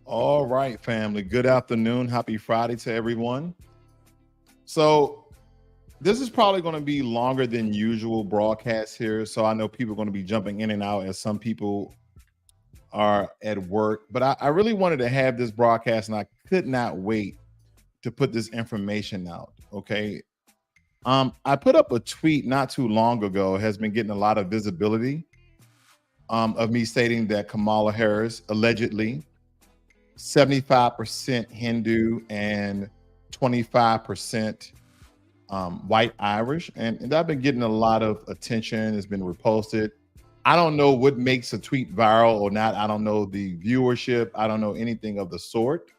All right, family. Good afternoon. Happy Friday to everyone. So, this is probably going to be longer than usual broadcast here. So, I know people are going to be jumping in and out as some people are at work. But I really wanted to have this broadcast and I could not wait to put this information out. Okay. I put up a tweet not too long ago, it has been getting a lot of visibility of me stating that Kamala Harris allegedly 75% Hindu and 25% white Irish. And I've been getting a lot of attention. It's been reposted. I don't know what makes a tweet viral or not. I don't know the viewership. I don't know anything of the sort.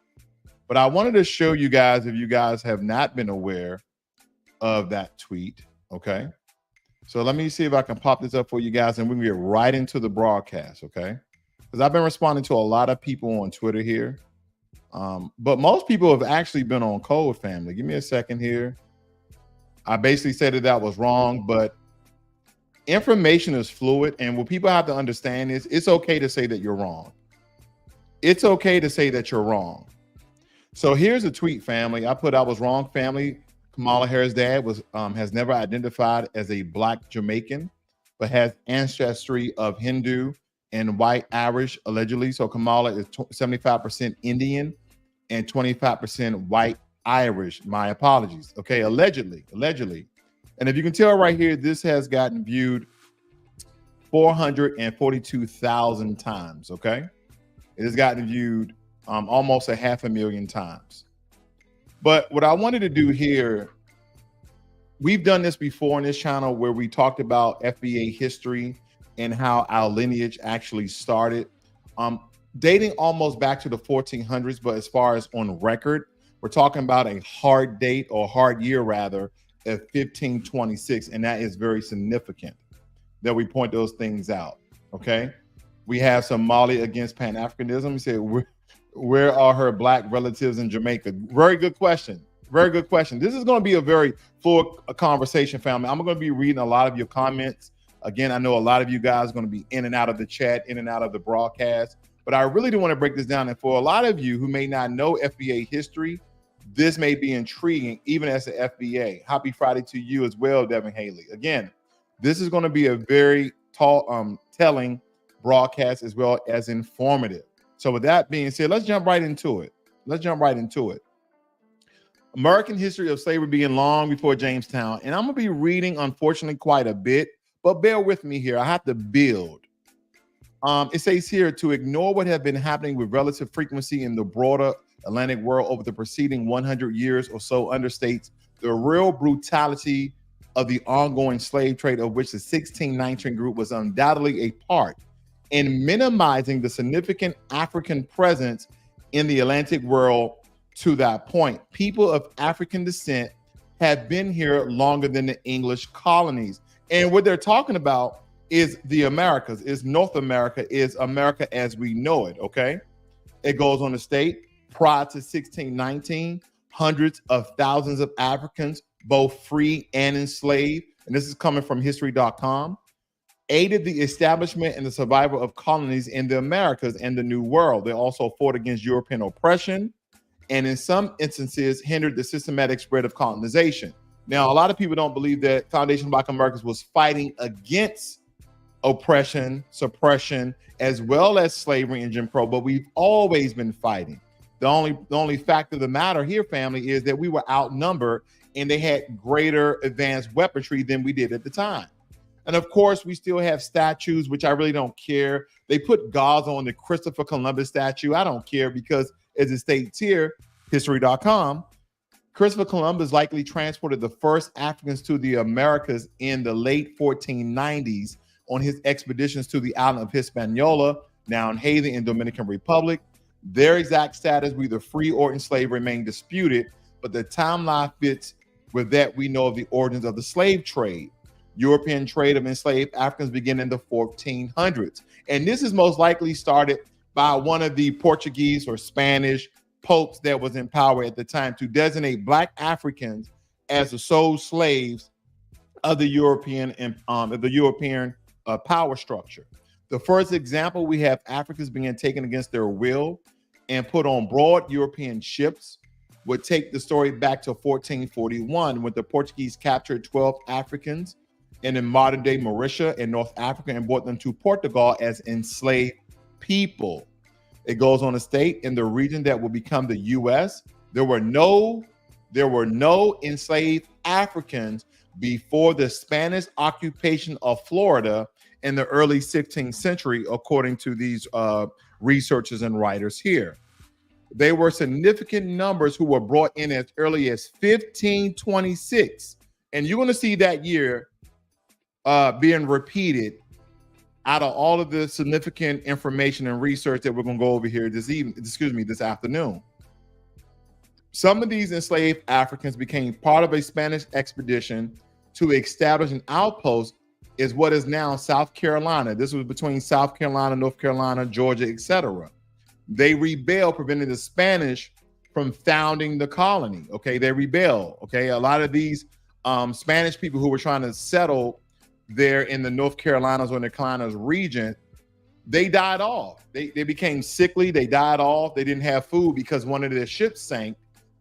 But I wanted to show you guys, if you guys have not been aware of that tweet. Okay. So let me see if I can pop this up for you guys and we can get right into the broadcast. Okay. Because I've been responding to a lot of people on Twitter here. But most people have actually been on Code Family. Give me a second here. I basically said that was wrong, but information is fluid. And what people have to understand is it's okay to say that you're wrong. It's okay to say that you're wrong. So here's a tweet, family. I put I was wrong, family. Kamala Harris' dad has never identified as a Black Jamaican, but has ancestry of Hindu and white Irish, allegedly. So Kamala is 75% Indian and 25% white Irish. My apologies. Okay, allegedly. And if you can tell right here, this has gotten viewed 442,000 times. Okay, it has gotten viewed almost 500,000 times. But what I wanted to do here, we've done this before on this channel where we talked about FBA history and how our lineage actually started, dating almost back to the 1400s. But as far as on record, we're talking about a hard date or hard year rather of 1526. And that is very significant that we point those things out. Okay. We have Somalia against Pan-Africanism. We say, where are her Black relatives in Jamaica? Very good question. Very good question. This is going to be a very full conversation, family. I'm going to be reading a lot of your comments. Again, I know a lot of you guys are going to be in and out of the chat, in and out of the broadcast, but I really do want to break this down. And for a lot of you who may not know FBA history, this may be intriguing, even as the FBA. Happy Friday to you as well, Devin Haley. Again, this is going to be a very telling broadcast as well as informative. So with that being said, let's jump right into it. American history of slavery began long before Jamestown. And I'm going to be reading, unfortunately, quite a bit, but bear with me here. I have to build. It says here, to ignore what had been happening with relative frequency in the broader Atlantic world over the preceding 100 years or so understates the real brutality of the ongoing slave trade, of which the 1619 group was undoubtedly a part, in minimizing the significant African presence in the Atlantic world. To that point, people of African descent have been here longer than the English colonies. And what they're talking about is the Americas, is North America, is America as we know it, okay? It goes on to state, prior to 1619, hundreds of thousands of Africans, both free and enslaved, and this is coming from history.com, aided the establishment and the survival of colonies in the Americas and the New World. They also fought against European oppression, and in some instances hindered the systematic spread of colonization. Now, a lot of people don't believe that Foundation of Black Americans was fighting against oppression, suppression, as well as slavery and Jim Crow, but we've always been fighting. The only fact of the matter here, family, is that we were outnumbered and they had greater advanced weaponry than we did at the time. And of course, we still have statues, which I really don't care. They put gauze on the Christopher Columbus statue. I don't care because, as it states here, history.com, Christopher Columbus likely transported the first Africans to the Americas in the late 1490s on his expeditions to the island of Hispaniola, now in Haiti and Dominican Republic. Their exact status, whether free or enslaved, remain disputed, but the timeline fits with that we know of the origins of the slave trade. European trade of enslaved Africans began in the 1400s. And this is most likely started by one of the Portuguese or Spanish popes that was in power at the time to designate Black Africans as the sole slaves of the European power structure. The first example, we have Africans being taken against their will and put on broad European ships would take the story back to 1441 when the Portuguese captured 12 Africans in modern day Mauritius and North Africa and brought them to Portugal as enslaved people. It goes on to state in the region that will become the US, there were no enslaved Africans before the Spanish occupation of Florida in the early 16th century, according to these researchers and writers here. They were significant numbers who were brought in as early as 1526. And you're going to see that year being repeated out of all of the significant information and research that we're going to go over here this afternoon. Some of these enslaved Africans became part of a Spanish expedition to establish an outpost is what is now South Carolina. This was between South Carolina, North Carolina, Georgia, etc. They rebelled, preventing the Spanish from founding the colony. Okay, they rebelled. Okay, a lot of these Spanish people who were trying to settle there in the North Carolinas or the Carolinas region, they died off. They became sickly. They died off. They didn't have food because one of their ships sank,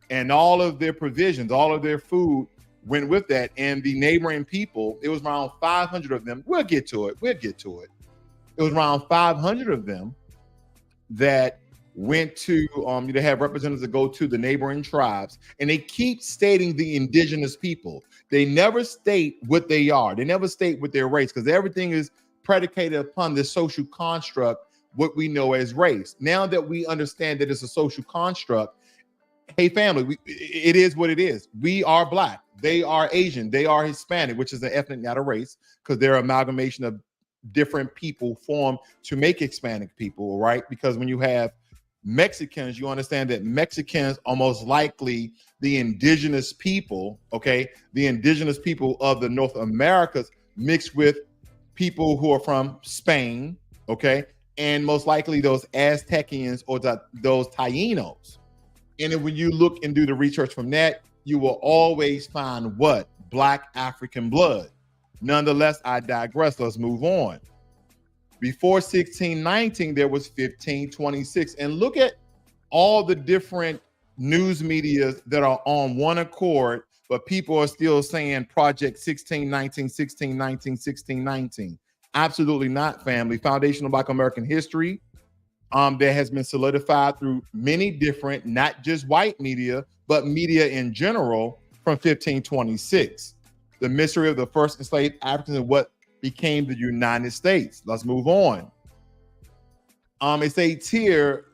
and all of their provisions, all of their food went with that. And the neighboring people, it was around 500 of them. We'll get to it. It was around 500 of them that went to they have representatives that go to the neighboring tribes, and they keep stating the indigenous people. They never state what they are. They never state what their race, because everything is predicated upon this social construct, what we know as race. Now that we understand that it's a social construct, hey family, it is what it is. We are Black, they are Asian, they are Hispanic, which is an ethnic, not a race, because they're an amalgamation of different people formed to make Hispanic people, right? Because when you have Mexicans, you understand that Mexicans are most likely the indigenous people, okay? The indigenous people of the North Americas mixed with people who are from Spain, okay? And most likely those Aztecians or those Tainos. And then when you look and do the research from that, you will always find what? Black African blood. Nonetheless, I digress. Let's move on. Before 1619, there was 1526. And look at all the different news media that are on one accord, but people are still saying Project 1619, 1619, 1619. Absolutely not, family. Foundation of Black American History that has been solidified through many different, not just white media, but media in general from 1526. The mystery of the first enslaved Africans and what became the United States. Let's move on. It states here,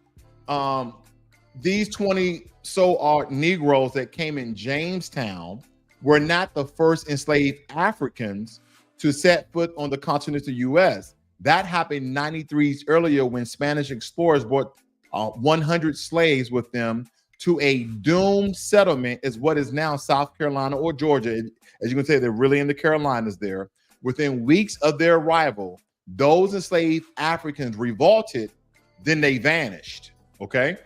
these 20 so-called Negroes that came in Jamestown were not the first enslaved Africans to set foot on the continental U.S. That happened 93 years earlier when Spanish explorers brought 100 slaves with them to a doomed settlement is what is now South Carolina or Georgia. As you can say, they're really in the Carolinas there. Within weeks of their arrival, those enslaved Africans revolted, then they vanished, okay?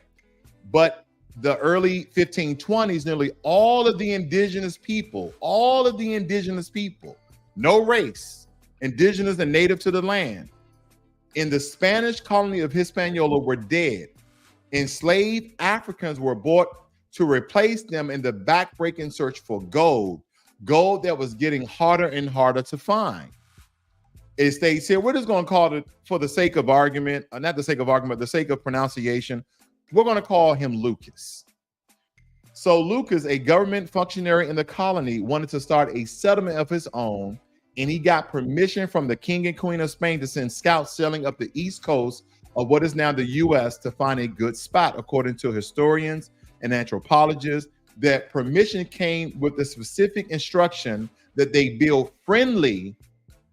But the early 1520s, nearly all of the indigenous people, no race, indigenous and native to the land, in the Spanish colony of Hispaniola were dead. Enslaved Africans were brought to replace them in the backbreaking search for gold that was getting harder and harder to find. It states here, we're just going to call it, for the sake of argument, not the sake of argument, the sake of pronunciation, we're going to call him Lucas. So Lucas, a government functionary in the colony, wanted to start a settlement of his own, and he got permission from the King and Queen of Spain to send scouts sailing up the east coast of what is now the U.S. to find a good spot. According to historians and anthropologists, that permission came with the specific instruction that they build friendly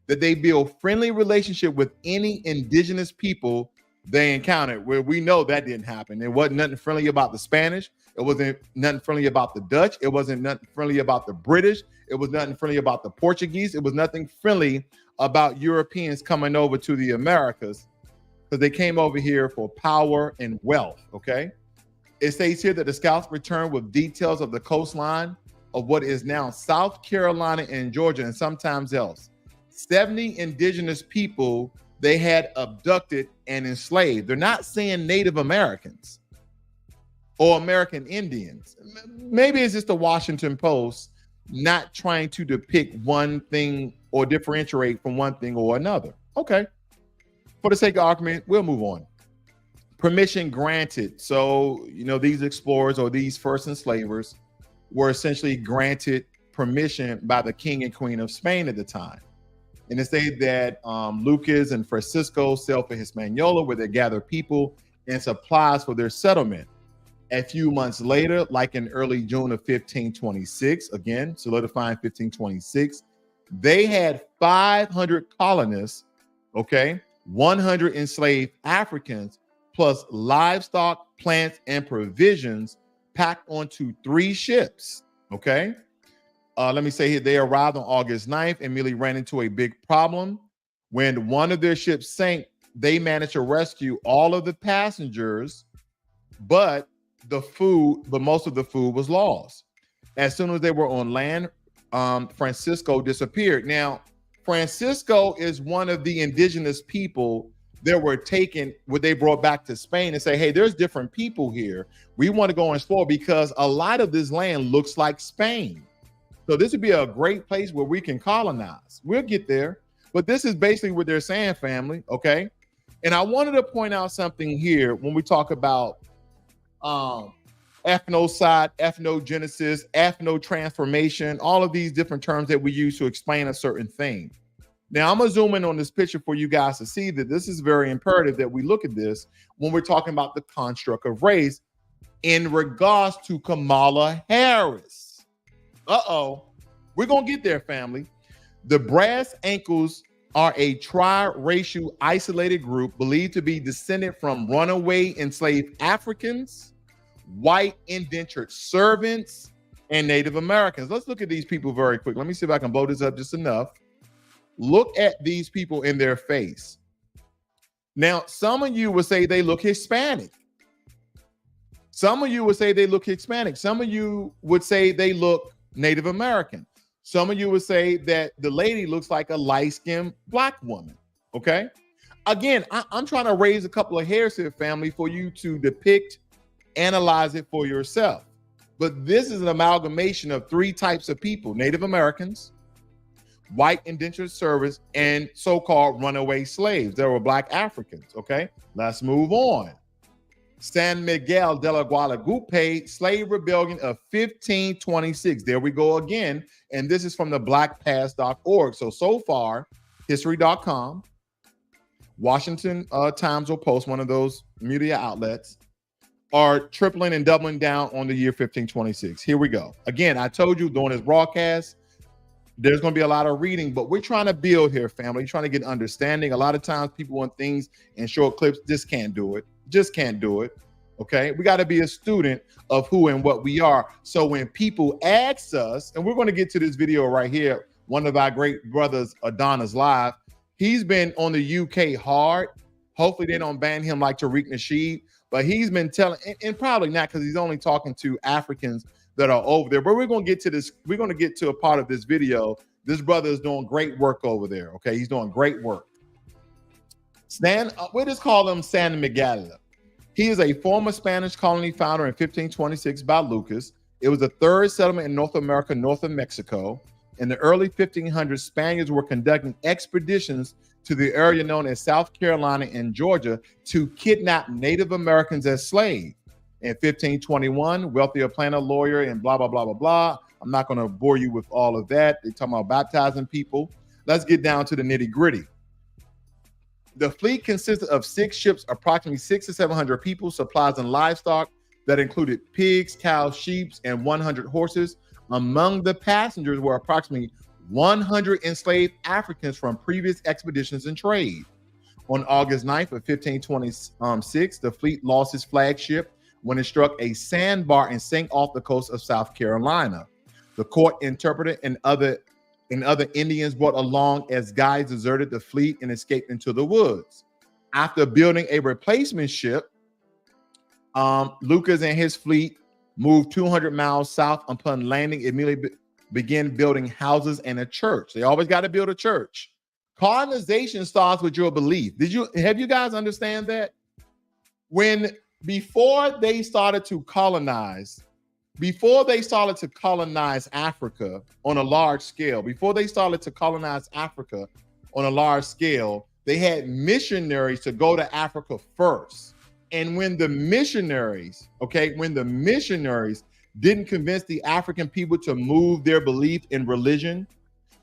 relationship with any indigenous people they encountered. Where we know that didn't happen. There wasn't nothing friendly about the Spanish. It wasn't nothing friendly about the Dutch. It wasn't nothing friendly about the British. It was nothing friendly about the Portuguese. It was nothing friendly about Europeans coming over to the Americas, because they came over here for power and wealth, okay? It states here that the scouts returned with details of the coastline of what is now South Carolina and Georgia and sometimes else. 70 indigenous people they had abducted and enslaved. They're not saying Native Americans. or American Indians. Maybe it's just the Washington Post not trying to depict one thing or differentiate from one thing or another. Okay. For the sake of argument, we'll move on. Permission granted. So, these explorers or these first enslavers were essentially granted permission by the king and queen of Spain at the time. And it said that Lucas and Francisco sailed for Hispaniola, where they gathered people and supplies for their settlement. A few months later, like in early June of 1526, again, solidifying 1526, they had 500 colonists, okay, 100 enslaved Africans, plus livestock, plants, and provisions packed onto 3 ships, okay? Let me say here, they arrived on August 9th and immediately ran into a big problem. When one of their ships sank, they managed to rescue all of the passengers, but most of the food was lost. As soon as they were on land, Francisco disappeared. Now, Francisco is one of the indigenous people that were taken, what they brought back to Spain and say, hey, there's different people here. We want to go and explore because a lot of this land looks like Spain. So this would be a great place where we can colonize. We'll get there. But this is basically what they're saying, family, okay? And I wanted to point out something here when we talk about ethnocide, ethnogenesis, ethnotransformation, all of these different terms that we use to explain a certain thing. Now, I'm going to zoom in on this picture for you guys to see that this is very imperative that we look at this when we're talking about the construct of race in regards to Kamala Harris. We're going to get there, family. The Brass Ankles are a tri-racial isolated group believed to be descended from runaway enslaved Africans, white indentured servants, and Native Americans. Let's look at these people very quick. Let me see if I can blow this up just enough. Look at these people in their face. Now, some of you would say they look Hispanic. Some of you would say they look Hispanic. Some of you would say they look Native American. Some of you would say that the lady looks like a light-skinned Black woman, okay? Again, I'm trying to raise a couple of hairs here, family, for you to depict, analyze it for yourself. But this is an amalgamation of 3 types of people: Native Americans, white indentured servants, and so-called runaway slaves. There were Black Africans, okay? Let's move on. San Miguel de la Guadalupe slave rebellion of 1526. There we go again. And this is from the blackpast.org. So far, history.com, Washington Times or Post, one of those media outlets, are tripling and doubling down on the year 1526. Here we go. Again, I told you during this broadcast, there's going to be a lot of reading, but we're trying to build here, family. We're trying to get understanding. A lot of times people want things in short clips. Just can't do it. Just can't do it. Okay. We got to be a student of who and what we are. So when people ask us, and we're going to get to this video right here, one of our great brothers, Adonis Live, he's been on the UK hard. Hopefully they don't ban him like Tariq Nasheed, but he's been telling, and probably not, because he's only talking to Africans that are over there. But we're going to get to this. We're going to get to a part of this video. This brother is doing great work over there. Okay. He's doing great work. We'll just call him San Miguel. He is a former Spanish colony founder in 1526 by Lucas. It was the 3rd settlement in North America, north of Mexico. In the early 1500s, Spaniards were conducting expeditions to the area known as South Carolina and Georgia to kidnap Native Americans as slaves. In 1521, wealthier planter, lawyer, and blah, blah, blah, blah, blah. I'm not going to bore you with all of that. They're talking about baptizing people. Let's get down to the nitty gritty. The fleet consisted of 6 ships, approximately 600 to 700 people, supplies, and livestock that included pigs, cows, sheep, and 100 horses. Among the passengers were approximately 100 enslaved Africans from previous expeditions and trade. On August 9th of 1526, the fleet lost its flagship when it struck a sandbar and sank off the coast of South Carolina. The court interpreter and other Indians brought along as guides deserted the fleet and escaped into the woods. After building a replacement ship, Lucas and his fleet moved 200 miles south. Upon landing, immediately began building houses and a church. They always got to build a church. Colonization starts with your belief. Have you guys understand that? When before they started to colonize Africa on a large scale, they had missionaries to go to Africa first. And when the missionaries didn't convince the African people to move their belief in religion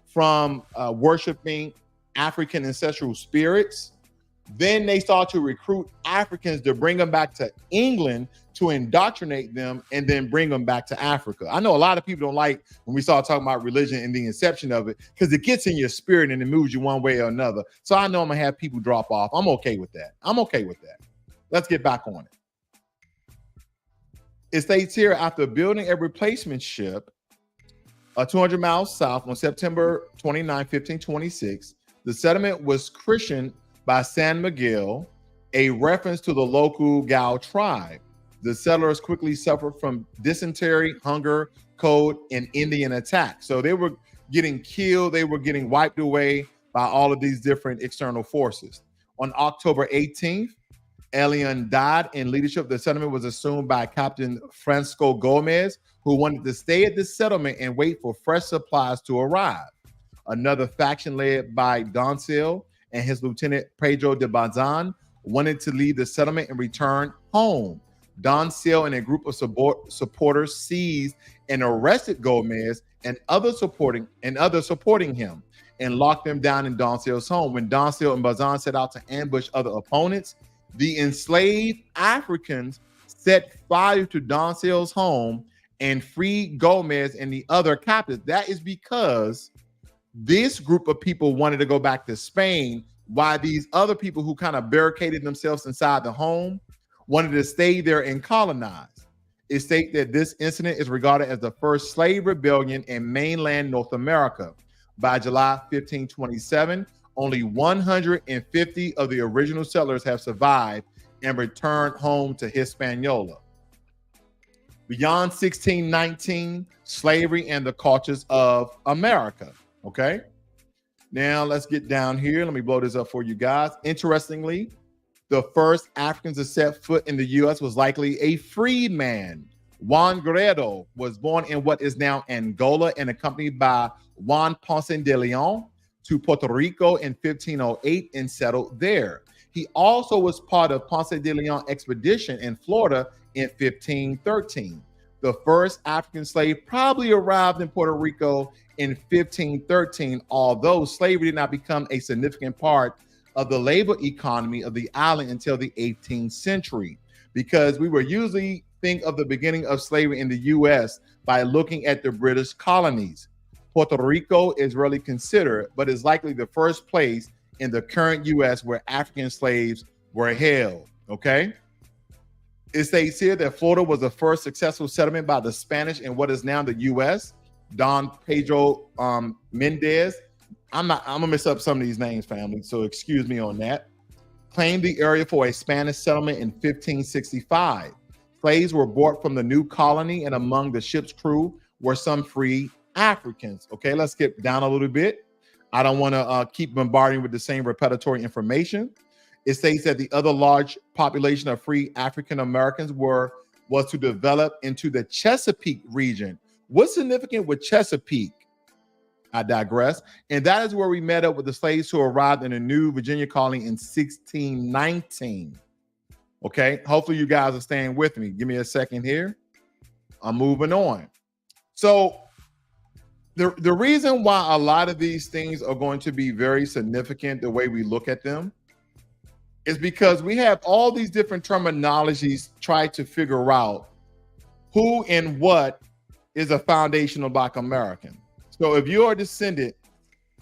from worshiping African ancestral spirits, then they start to recruit Africans to bring them back to England to indoctrinate them and then bring them back to Africa. I know a lot of people don't like when we start talking about religion and the inception of it because it gets in your spirit and it moves you one way or another. So I know I'm going to have people drop off. I'm okay with that. Let's get back on it. It states here, after building a replacement ship 200 miles south on September 29, 1526, the settlement was christened by San Miguel, a reference to the local Gao tribe. The settlers quickly suffered from dysentery, hunger, cold, and Indian attacks. So they were getting killed, they were getting wiped away by all of these different external forces. On October 18th, alien died, and leadership of the settlement was assumed by Captain Francisco Gomez, who wanted to stay at the settlement and wait for fresh supplies to arrive. Another faction led by Doncel and his lieutenant Pedro de Bazan wanted to leave the settlement and return home. Doncel and a group of supporters seized and arrested Gomez and others supporting him and locked them down in Doncel's home. When Doncel and Bazan set out to ambush other opponents, the enslaved Africans set fire to Doncel's home and freed Gomez and the other captives. That is because this group of people wanted to go back to Spain, while these other people who kind of barricaded themselves inside the home wanted to stay there and colonize. It states that this incident is regarded as the first slave rebellion in mainland North America. By July 1527, only 150 of the original settlers have survived and returned home to Hispaniola. Beyond 1619, slavery and the cultures of America. Okay, now let's get down here. Let me blow this up for you guys. Interestingly, the first Africans to set foot in the U.S. was likely a freedman. Juan Guerrero was born in what is now Angola and accompanied by Juan Ponce de Leon to Puerto Rico in 1508 and settled there. He also was part of Ponce de Leon expedition in Florida in 1513. The first African slave probably arrived in Puerto Rico in 1513, although slavery did not become a significant part of the labor economy of the island until the 18th century, because we were usually think of the beginning of slavery in the U.S. by looking at the British colonies. Puerto Rico is rarely considered, but is likely the first place in the current U.S. where African slaves were held, okay? It states here that Florida was the first successful settlement by the Spanish in what is now the U.S. Don Pedro Mendez. I'm gonna mess up some of these names, family, so excuse me on that. Claimed the area for a Spanish settlement in 1565. Slaves were brought from the new colony, and among the ship's crew were some free Africans. Okay, let's skip down a little bit. I don't want to keep bombarding with the same repetitive information. It states that the other large population of free African Americans was to develop into the Chesapeake region. What's significant with Chesapeake? I digress. And that is where we met up with the slaves who arrived in a new Virginia colony in 1619. Okay, hopefully you guys are staying with me. Give me a second here. I'm moving on. So the reason why a lot of these things are going to be very significant, the way we look at them, is because we have all these different terminologies try to figure out who and what is a foundational Black American. So if you are descendant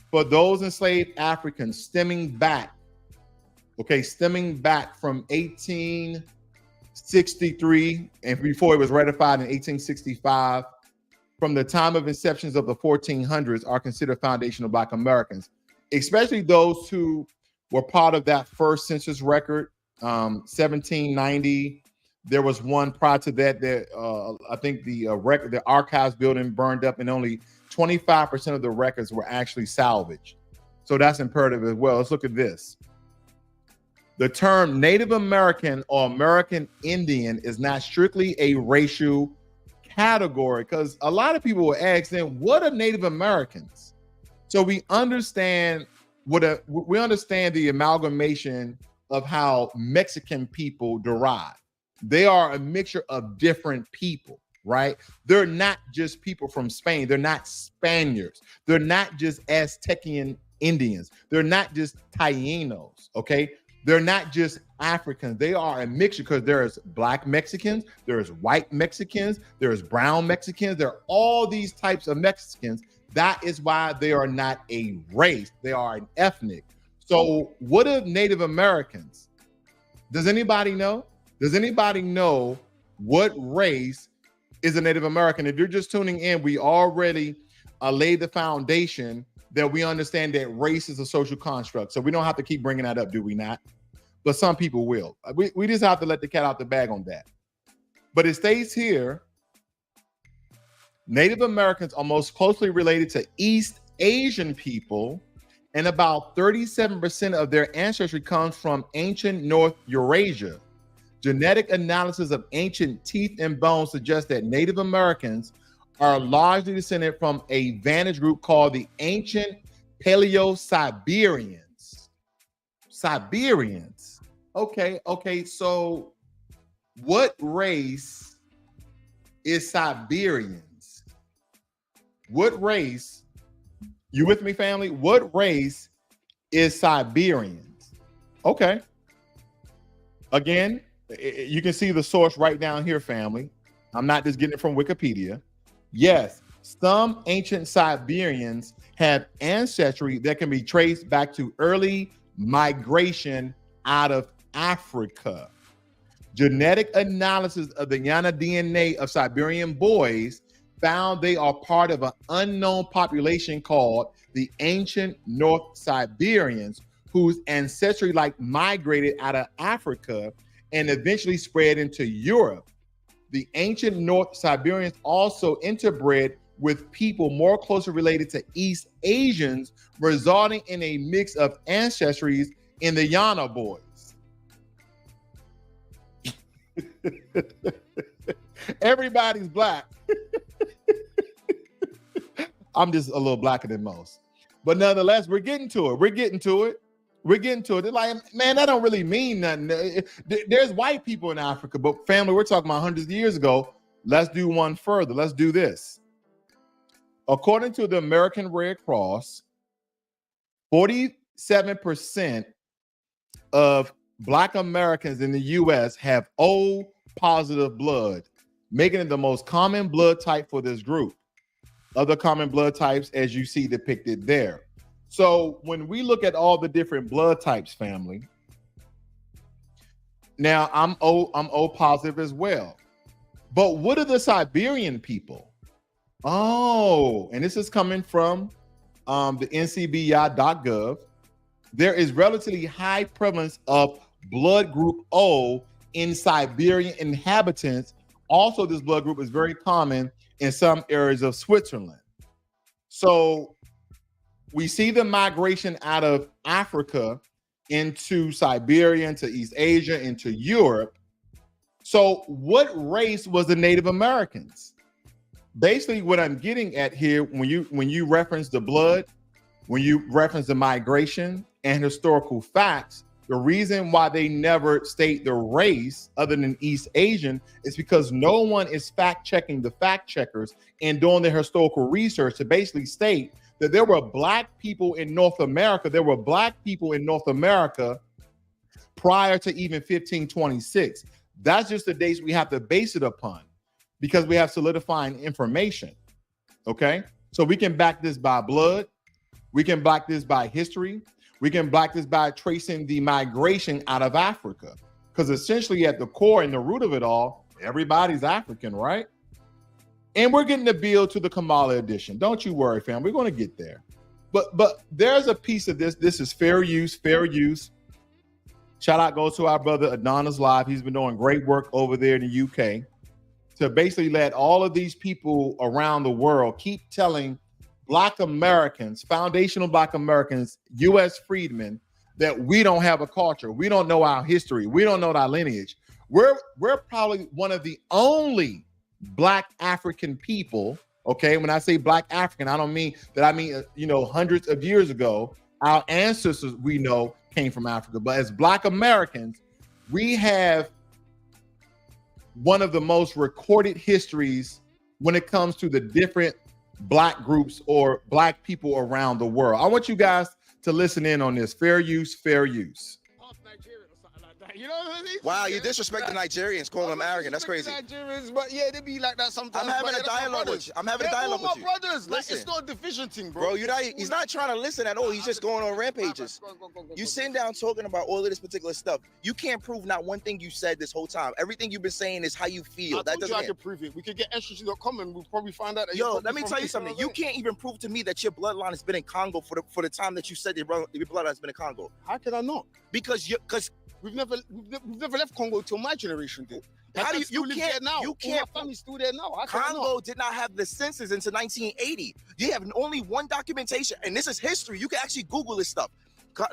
for those enslaved Africans stemming back from 1863 and before it was ratified in 1865, from the time of inceptions of the 1400s are considered foundational Black Americans, especially those who were part of that first census record, 1790. There was one prior to that I think the archives building burned up and only 25% of the records were actually salvaged. So that's imperative as well. Let's look at this. The term Native American or American Indian is not strictly a racial category, because a lot of people will ask them, what are Native Americans? So we understand we understand the amalgamation of how Mexican people derive. They are a mixture of different people, right? They're not just people from Spain. They're not Spaniards. They're not just Aztecian Indians. They're not just Tainos, okay? They're not just Africans. They are a mixture, because there's black Mexicans, there's white Mexicans, there's brown Mexicans. There are all these types of Mexicans. That is why they are not a race. They are an ethnic. So what are Native Americans? Does anybody know? Does anybody know what race is a Native American? If you're just tuning in, we already laid the foundation that we understand that race is a social construct. So we don't have to keep bringing that up, do we not? But some people will. We just have to let the cat out the bag on that. But it states here, Native Americans are most closely related to East Asian people, and about 37% of their ancestry comes from ancient North Eurasia. Genetic analysis of ancient teeth and bones suggests that Native Americans are largely descended from a vantage group called the ancient Paleo-Siberians. Siberians. Okay. So what race is Siberians? What race, you with me, family? What race is Siberians? Okay. Again, you can see the source right down here, family. I'm not just getting it from Wikipedia. Yes, some ancient Siberians have ancestry that can be traced back to early migration out of Africa. Genetic analysis of the Yana DNA of Siberian boys found they are part of an unknown population called the ancient North Siberians, whose ancestry migrated out of Africa and eventually spread into Europe. The ancient North Siberians also interbred with people more closely related to East Asians, resulting in a mix of ancestries in the Yana boys. Everybody's black. I'm just a little blacker than most. But nonetheless, we're getting to it. They're like, man, that don't really mean nothing. There's white people in Africa, but family, we're talking about hundreds of years ago. Let's do one further. Let's do this. According to the American Red Cross, 47% of Black Americans in the U.S. have O positive blood, making it the most common blood type for this group. Other common blood types, as you see depicted there. So when we look at all the different blood types, family, now I'm O positive as well. But what are the Siberian people? Oh, and this is coming from the ncbi.gov. There is relatively high prevalence of blood group O in Siberian inhabitants. Also, this blood group is very common in some areas of Switzerland. So we see the migration out of Africa into Siberia, into East Asia, into Europe. So what race was the Native Americans? Basically, what I'm getting at here, when you reference the blood, when you reference the migration and historical facts, the reason why they never state the race other than East Asian is because no one is fact-checking the fact checkers and doing their historical research to basically state that there were black people in North America. There were black people in North America prior to even 1526. That's just the dates we have to base it upon because we have solidifying information, okay? So we can back this by blood. We can back this by history. We can back this by tracing the migration out of Africa, because essentially at the core and the root of it all, everybody's African, right? And we're getting the bill to the Kamala edition. Don't you worry, fam. We're going to get there. But there's a piece of this. This is fair use, fair use. Shout out goes to our brother Adonis Live. He's been doing great work over there in the UK to basically let all of these people around the world keep telling Black Americans, foundational Black Americans, U.S. freedmen, that we don't have a culture. We don't know our history. We don't know our lineage. We're probably one of the only Black African people. Okay, when I say Black African, I don't mean that. I mean, hundreds of years ago, our ancestors we know came from Africa. But as Black Americans, we have one of the most recorded histories when it comes to the different Black groups or Black people around the world. I want you guys to listen in on this. Fair use, fair use. You know what I mean? Wow, you disrespect the Nigerians, calling them arrogant. That's crazy. Nigerians, but yeah, they be like that sometimes. I'm having a dialogue with you. I'm having a dialogue with you. They're all my brothers. Like, it's not a division thing, bro. He's not trying to listen at all. He's just going on rampages. You sitting down talking about all of this particular stuff. You can't prove not one thing you said this whole time. Everything you've been saying is how you feel. I told you I could prove it. We could get extra.com and we'll probably find out that let me tell you something. You can't even prove to me that your bloodline has been in Congo for the time that you said your bloodline has been in Congo. How can I not? Because we've never left Congo till my generation did. How do you can't there now? You can't. My family's still there now. Congo did not have the census until 1980. You have only one documentation, and this is history. You can actually Google this stuff.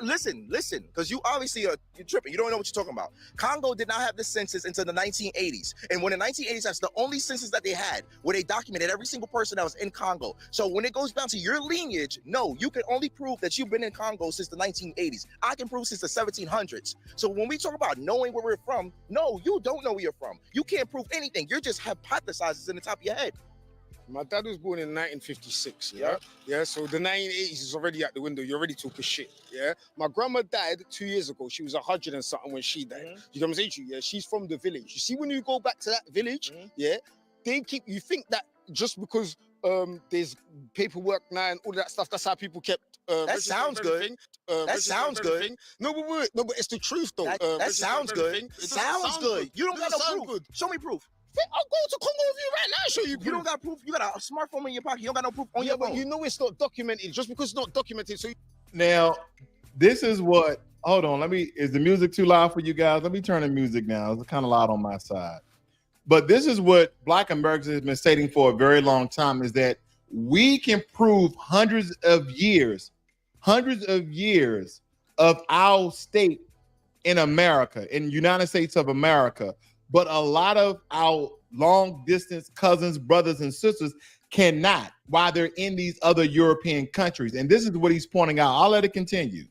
Listen, because you obviously you're tripping. You don't know what you're talking about. Congo did not have the census until the 1980s. And when the 1980s, that's the only census that they had where they documented every single person that was in Congo. So when it goes down to your lineage, no, you can only prove that you've been in Congo since the 1980s. I can prove since the 1700s. So when we talk about knowing where we're from, no, you don't know where you're from. You can't prove anything. You're just hypothesizing in the top of your head. My dad was born in 1956, yeah? So the 1980s is already out the window. You're already talking shit, yeah? My grandma died 2 years ago. She was 100 and something when she died. You know what I'm saying to you? Yeah, she's from the village. You see, when you go back to that village, yeah, you think that just because there's paperwork now and all that stuff, that's how people kept that sounds good. That sounds good. No, but it's the truth though. That sounds good. It sounds good. You don't got no proof. Show me proof. I'll go to Congo with you right now and show you proof. You don't got proof. You got a smartphone in your pocket. You don't got no proof on your phone. But you know it's not documented. Just because it's not documented, so now this is what. Hold on. Is the music too loud for you guys? Let me turn the music down. It's kind of loud on my side. But this is what Black Americans have been stating for a very long time: is that we can prove hundreds of years of our state in America, in United States of America. But a lot of our long distance cousins, brothers, and sisters cannot while they're in these other European countries. And this is what he's pointing out. I'll let it continue.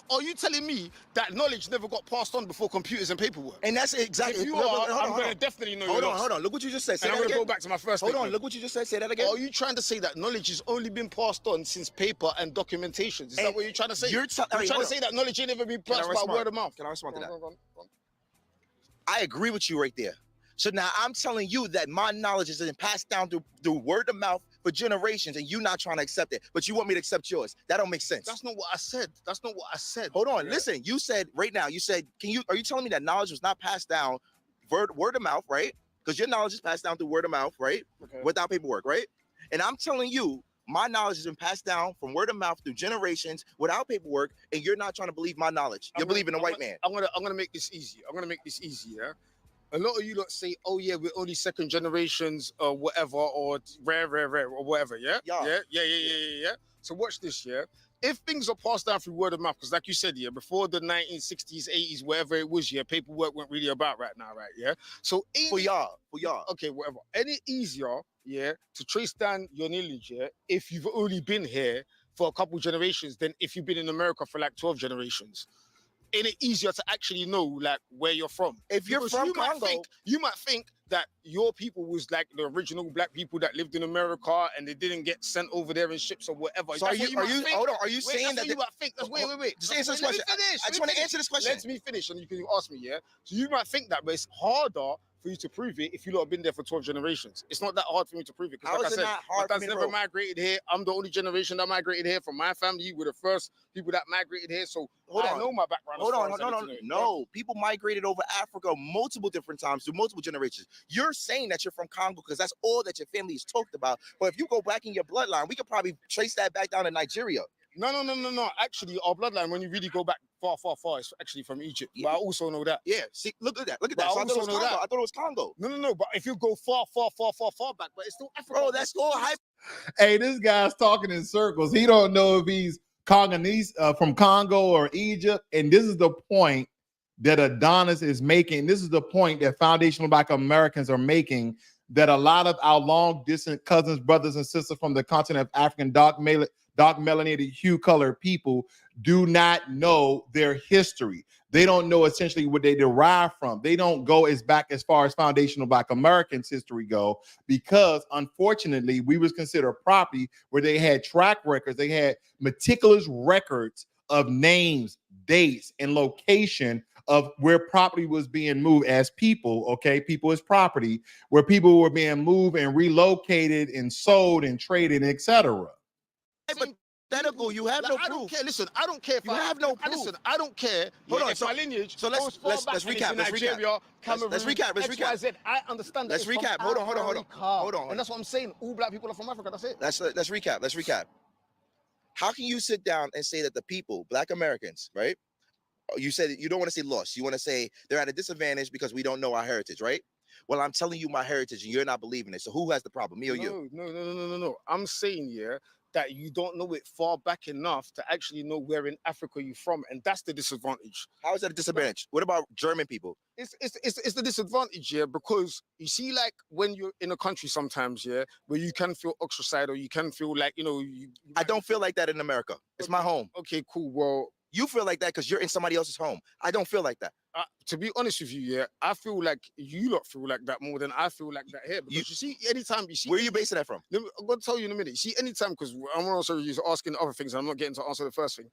Are you telling me that knowledge never got passed on before computers and paperwork? And that's exactly. If you are, I'm going to definitely know. Hold on. Look what you just said. And I'm going to go back to my first. Hold on. Look what you just said. Say that again. Are you trying to say that knowledge has only been passed on since paper and documentations? Is that what you're trying to say? You're trying to say that knowledge ain't never been passed by word of mouth. Can I respond to that? I agree with you right there. So now I'm telling you that my knowledge has been passed down through word of mouth for generations, and you not trying to accept it, but you want me to accept yours. That don't make sense. That's not what I said. Hold on, listen. You said right now. You said, are you telling me that knowledge was not passed down word of mouth, right? Because your knowledge is passed down through word of mouth, right? Okay. Without paperwork, right? And I'm telling you, my knowledge has been passed down from word of mouth through generations without paperwork, and you're not trying to believe my knowledge. You're believing a white man. I'm gonna make this easy. Yeah. A lot of you lot say, "Oh yeah, we're only second generations, or whatever, or rare, or whatever." Yeah. So watch this. Yeah. If things are passed down through word of mouth, because like you said, yeah, before the 1960s, 80s, whatever it was, yeah, paperwork weren't really about right now, right? Yeah. So for y'all, okay, whatever. Any easier, yeah, to trace down your lineage, yeah, if you've only been here for a couple generations than if you've been in America for like 12 generations. Ain't it easier to actually know like where you're from? If you're from Congo, you might think that your people was like the original black people that lived in America and they didn't get sent over there in ships or whatever. So are you saying that? Wait. Just answer this question. I just want to answer this question. Let me finish and you can ask me, yeah? So you might think that, but it's harder for you to prove it if you lot have been there for 12 generations. It's not that hard for me to prove it. How is it not hard? My dad's never migrated here. I'm the only generation that migrated here from my family. We're the first people that migrated here. So I know my background. No. People migrated over Africa multiple different times through multiple generations. You're saying that you're from Congo because that's all that your family has talked about. But if you go back in your bloodline, we could probably trace that back down to Nigeria. No. Actually, our bloodline, when you really go back far, it's actually from Egypt. Yeah. But I also know that. Yeah. See, look at that. So I thought it was Congo. No. But if you go far back, but it's still Africa. Bro, that's all hype. Hey, this guy's talking in circles. He don't know if he's Congolese from Congo or Egypt. And this is the point that Adonis is making. This is the point that foundational Black Americans are making, that a lot of our long distant cousins, brothers, and sisters from the continent of African dark melanated hue colored people do not know their history. They don't know essentially what they derive from. They don't go as back as far as foundational Black Americans history go, because unfortunately we was considered property where they had track records. They had meticulous records of names, dates, and location of where property was being moved as people, okay? People as property, where people were being moved and relocated and sold and traded, etc. Hypothetical, you have no proof. I don't care. Listen, I don't care if You have no proof. Listen, I don't care. Hold on, if so- my lineage. so let's goes far recap, back let's and it's recap. Nigeria, Cameroon, Let's recap. XYZ. I understand that. Let's it's from recap. Hold on. Africa. And that's what I'm saying. All Black people are from Africa. That's it. Let's recap. How can you sit down and say that the people, Black Americans, right? You said you don't want to say lost. You want to say they're at a disadvantage because we don't know our heritage, right? Well, I'm telling you my heritage and you're not believing it. So who has the problem, me or you? No. I'm saying, yeah, that you don't know it far back enough to actually know where in Africa you're from, and that's the disadvantage. How is that a disadvantage? What about German people? It's the disadvantage, yeah, because you see, like when you're in a country sometimes, yeah, where you can feel ostracized or you can feel like, I don't feel like that in America. It's my home. Okay, cool. Well, you feel like that because you're in somebody else's home. I don't feel like that. To be honest with you, yeah, I feel like you lot feel like that more than I feel like that here. Because you see, anytime you see, where are you basing that from? I'm going to tell you in a minute. See, anytime, because I'm also asking other things, and I'm not getting to answer the first thing.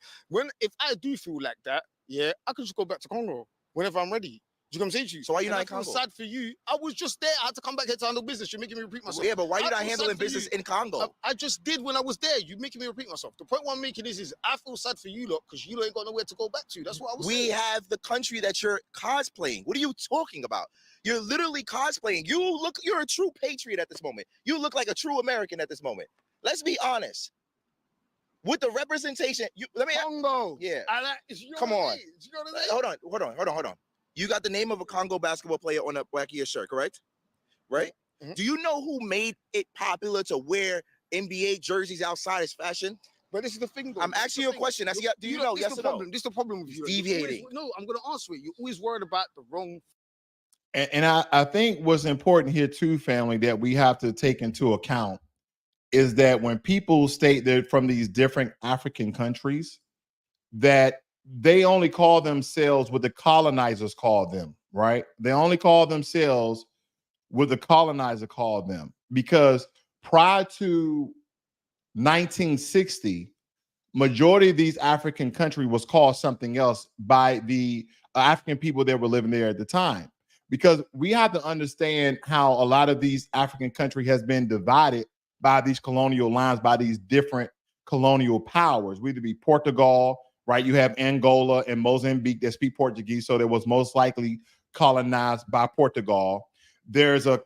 If I do feel like that, yeah, I could just go back to Congo whenever I'm ready. Do you know what I'm saying to you? So why are you not in Congo? Congo? Sad for you. I was just there. I had to come back here to handle business. You're making me repeat myself. Yeah, but why are you not handling business in Congo? I just did when I was there. You're making me repeat myself. The point I'm making is I feel sad for you lot because you ain't got nowhere to go back to. That's what I was saying. We have the country that you're cosplaying. What are you talking about? You're literally cosplaying. You're a true patriot at this moment. You look like a true American at this moment. Let's be honest. With the representation, Congo. Yeah. Come on. Hold on. You got the name of a Congo basketball player on the back of your shirt, correct? Right? Mm-hmm. Do you know who made it popular to wear NBA jerseys outside as fashion? But this is the thing, though. I'm asking you a question. Do you know? Yes or no? This is the problem with you. Deviating. No, I'm going to answer it. You're always worried about the wrong. And I think what's important here too, family, that we have to take into account is that when people state they're from these different African countries, that they only call themselves what the colonizers called them, right? They only call themselves what the colonizer called them, because prior to 1960, majority of these African country was called something else by the African people that were living there at the time. Because we have to understand how a lot of these African country has been divided by these colonial lines, by these different colonial powers, whether it be Portugal, right? You have Angola and Mozambique that speak Portuguese, so that was most likely colonized by Portugal. There's a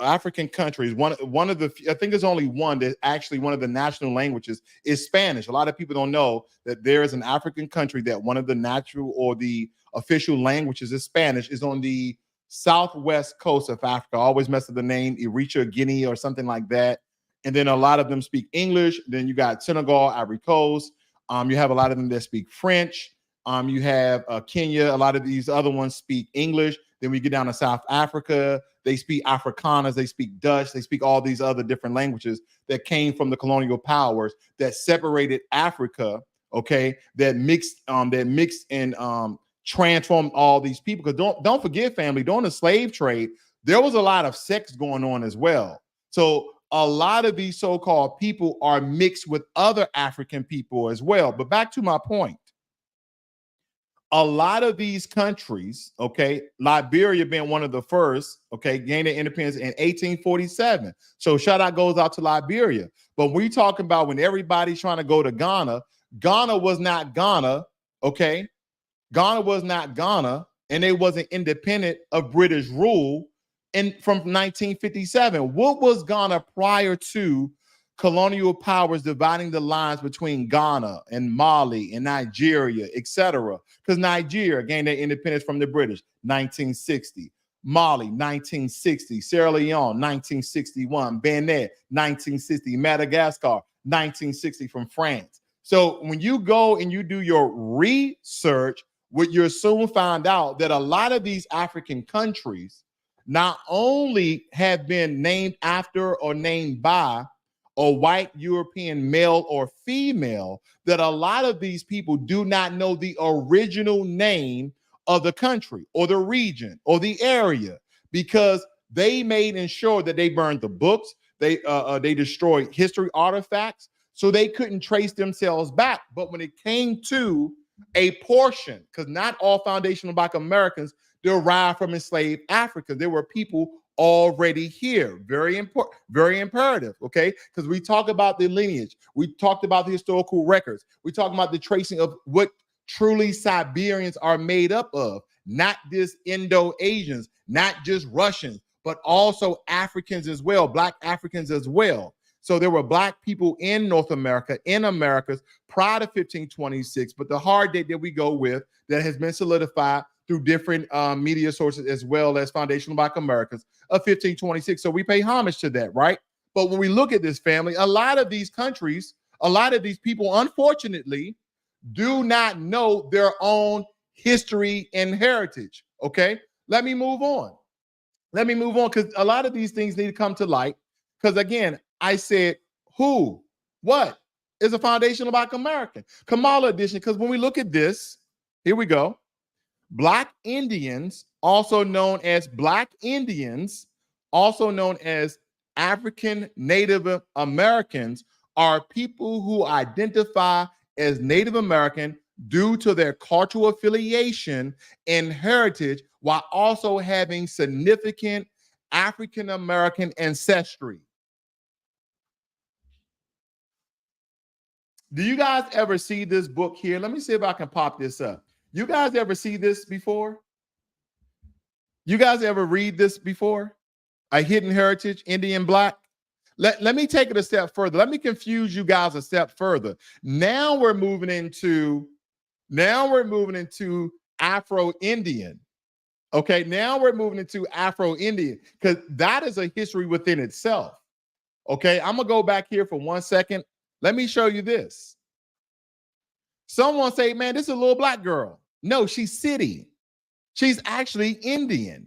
African countries. One of the, I think there's only one that actually one of the national languages is Spanish. A lot of people don't know that there is an African country that one of the natural or the official languages is Spanish. Is on the southwest coast of Africa. I always mess up the name, Eritrea, Guinea, or something like that. And then a lot of them speak English. Then you got Senegal, Ivory Coast. You have a lot of them that speak French. You have Kenya. A lot of these other ones speak English. Then we get down to South Africa. They speak Afrikaners. They speak Dutch. They speak all these other different languages that came from the colonial powers that separated Africa. Okay, that mixed and transformed all these people. Because don't forget, family, during the slave trade, there was a lot of sex going on as well. So a lot of these so-called people are mixed with other African people as well. But back to my point. A lot of these countries, okay, Liberia being one of the first, okay, gained their independence in 1847. So shout out goes out to Liberia. But we talking about when everybody's trying to go to Ghana, Ghana was not Ghana, okay? Ghana was not Ghana, and they wasn't independent of British rule from 1957. What was Ghana prior to colonial powers dividing the lines between Ghana and Mali and Nigeria, etc.? Because Nigeria gained their independence from the British 1960, Mali 1960, Sierra Leone 1961, Benin 1960, Madagascar 1960 from France. So when you go and you do your research, what you'll soon find out that a lot of these African countries not only have been named after or named by a white European male or female, that a lot of these people do not know the original name of the country or the region or the area, because they made ensure that they burned the books, they destroyed history artifacts, so they couldn't trace themselves back. But when it came to a portion, because not all foundational Black Americans derived from enslaved Africans, there were people already here. Very important, very imperative, okay? Because we talk about the lineage, we talked about the historical records, we talk about the tracing of what truly Siberians are made up of, not just Indo-Asians, not just Russians, but also Africans as well, Black Africans as well. So there were Black people in North America, in Americas prior to 1526, but the hard date that we go with that has been solidified through different media sources as well as foundational Black Americans of 1526. So we pay homage to that, right? But when we look at this family, a lot of these countries, a lot of these people, unfortunately, do not know their own history and heritage, okay? Let me move on. Let me move on, because a lot of these things need to come to light. Because again, I said, who, what is a foundational Black American? Kamala edition, because when we look at this, here we go. Black Indians, also known as Black Indians, also known as African Native Americans, are people who identify as Native American due to their cultural affiliation and heritage, while also having significant African American ancestry. Do you guys ever see this book here? Let me see if I can pop this up. You guys ever see this before? You guys ever read this before? A Hidden Heritage, Indian Black? Let me take it a step further. Let me confuse you guys a step further. Now we're moving into Afro-Indian. Okay, now we're moving into Afro-Indian, because that is a history within itself. Okay, I'm gonna go back here for 1 second. Let me show you this. Someone say, man, this is a little Black girl. No, she's city. She's actually Indian.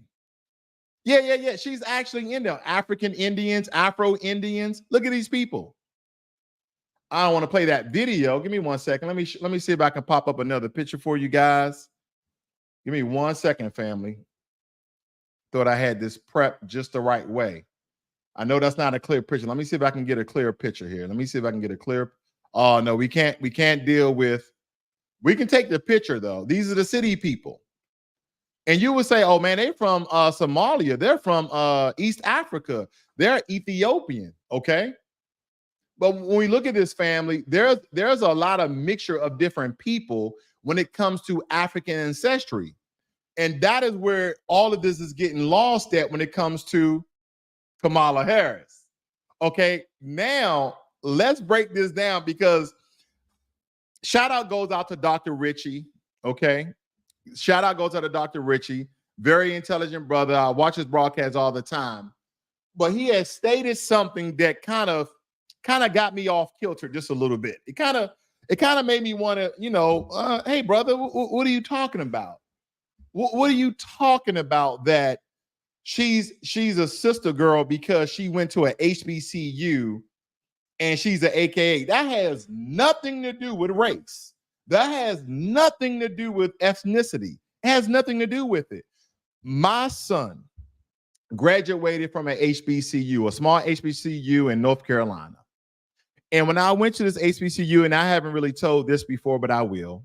Yeah. She's actually Indian. African Indians, Afro-Indians. Look at these people. I don't want to play that video. Give me 1 second. Let me see if I can pop up another picture for you guys. Give me 1 second, family. Thought I had this prepped just the right way. I know that's not a clear picture. Let me see if I can get a clear picture here. Let me see if I can get a clear. Oh, no, we can't deal with. We can take the picture, though. These are the city people. And you would say, oh, man, they're from Somalia. They're from East Africa. They're Ethiopian, okay? But when we look at this family, there's a lot of mixture of different people when it comes to African ancestry. And that is where all of this is getting lost at when it comes to Kamala Harris. Okay, now let's break this down, because shout out goes out to Dr. Richie. Okay, shout out goes out to Dr. Richie, very intelligent brother. I watch his broadcast all the time, but he has stated something that kind of got me off kilter just a little bit. It kind of made me want to, hey brother, what are you talking about? What are you talking about that she's a sister girl because she went to a HBCU and she's an AKA? That has nothing to do with race. That has nothing to do with ethnicity. It has nothing to do with it. My son graduated from an HBCU, a small HBCU in North Carolina. And when I went to this HBCU, and I haven't really told this before, but I will,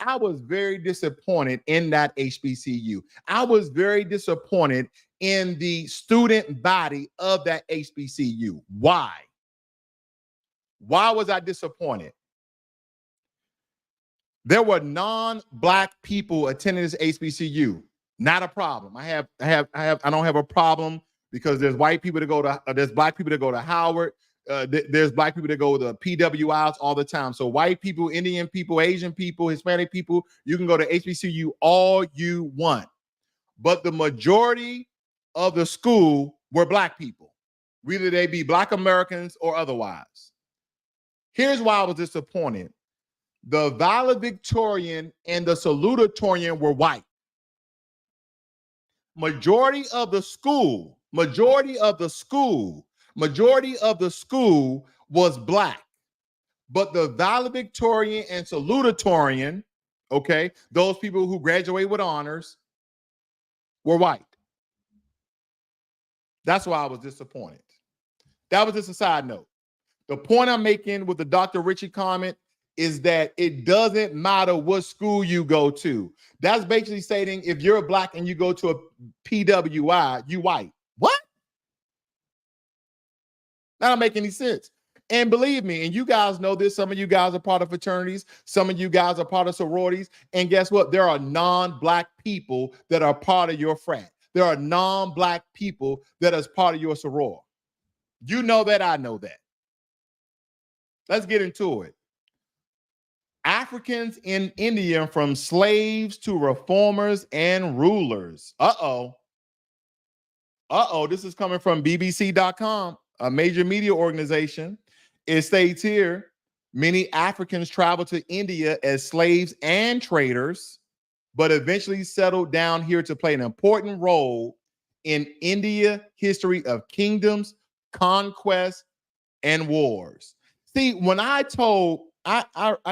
I was very disappointed in that HBCU. I was very disappointed in the student body of that HBCU. Why? Why was I disappointed? There were non-Black people attending this HBCU. Not a problem. I don't have a problem, because there's white people that go to, there's Black people that go to Howard. There's Black people that go to PWIs all the time. So white people, Indian people, Asian people, Hispanic people, you can go to HBCU all you want. But the majority of the school were Black people, whether they be Black Americans or otherwise. Here's why I was disappointed. The valedictorian and the salutatorian were white. Majority of the school was black. But the valedictorian and salutatorian, okay, those people who graduate with honors, were white. That's why I was disappointed. That was just a side note. The point I'm making with the Dr. Richie comment is that it doesn't matter what school you go to. That's basically stating if you're black and you go to a PWI, you white. What? That don't make any sense. And believe me, and you guys know this, some of you guys are part of fraternities, some of you guys are part of sororities, and guess what? There are non-black people that are part of your frat. There are non-black people that is part of your soror. You know that, I know that. Let's get into it. Africans in India, from slaves to reformers and rulers. This is coming from BBC.com, a major media organization. It states here, many Africans traveled to India as slaves and traders, but eventually settled down here to play an important role in India history of kingdoms, conquest, and wars. See, when I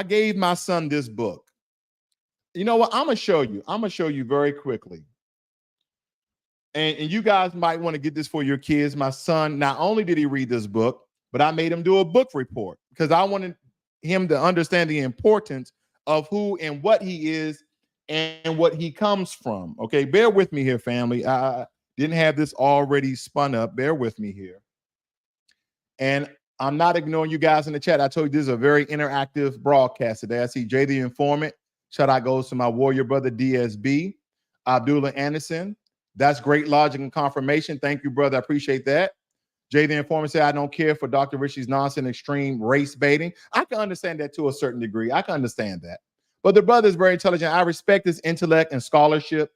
gave my son this book, you know what? I'm gonna show you very quickly. And you guys might want to get this for your kids. My son, not only did he read this book, but I made him do a book report because I wanted him to understand the importance of who and what he is and what he comes from. Okay, bear with me here, family. I didn't have this already spun up. Bear with me here. And I'm not ignoring you guys in the chat. I told you this is a very interactive broadcast today. I see Jay the Informant. Shout out goes to my warrior brother, DSB. Abdullah Anderson. That's great logic and confirmation. Thank you, brother. I appreciate that. Jay the Informant said, I don't care for Dr. Richie's nonsense, extreme race baiting. I can understand that to a certain degree. I can understand that. But the brother is very intelligent. I respect his intellect and scholarship.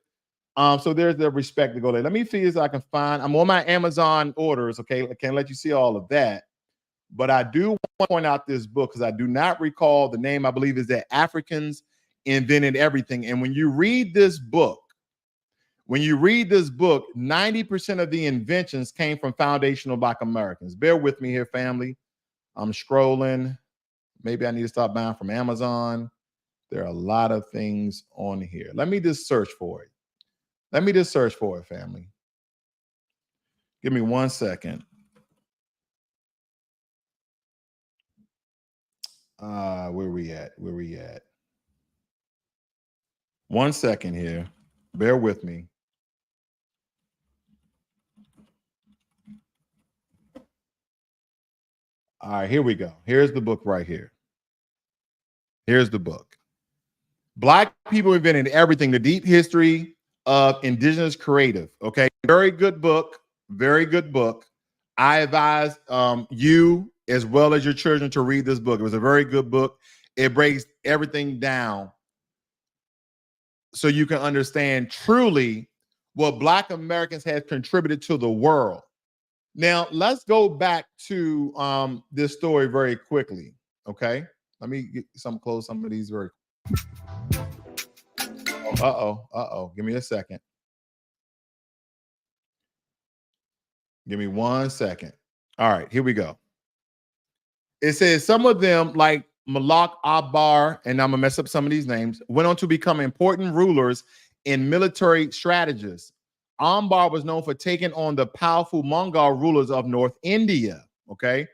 So there's the respect to go there. Let me see if I can find. I'm on my Amazon orders. Okay, I can't let you see all of that. But I do want to point out this book because I do not recall the name. I believe is that Africans Invented Everything. And when you read this book, 90% of the inventions came from foundational Black Americans. Bear with me here, family. I'm scrolling. Maybe I need to stop buying from Amazon. There are a lot of things on here. Let me just search for it. Family. Give me 1 second. Where we at? 1 second here. Bear with me. All right, here we go. Here's the book right here. Here's the book. Black People Invented Everything, The Deep History of Indigenous Creative. Okay, very good book. I advise you as well as your children to read this book. It was a very good book. It breaks everything down so you can understand truly what Black Americans have contributed to the world. Now, let's go back to this story very quickly, okay? Let me get close some of these very Give me a second. Give me 1 second. All right, here we go. It says some of them, like Malak Abbar, and I'm gonna mess up some of these names, went on to become important rulers and military strategists. Ambar was known for taking on the powerful Mongol rulers of North India. Okay,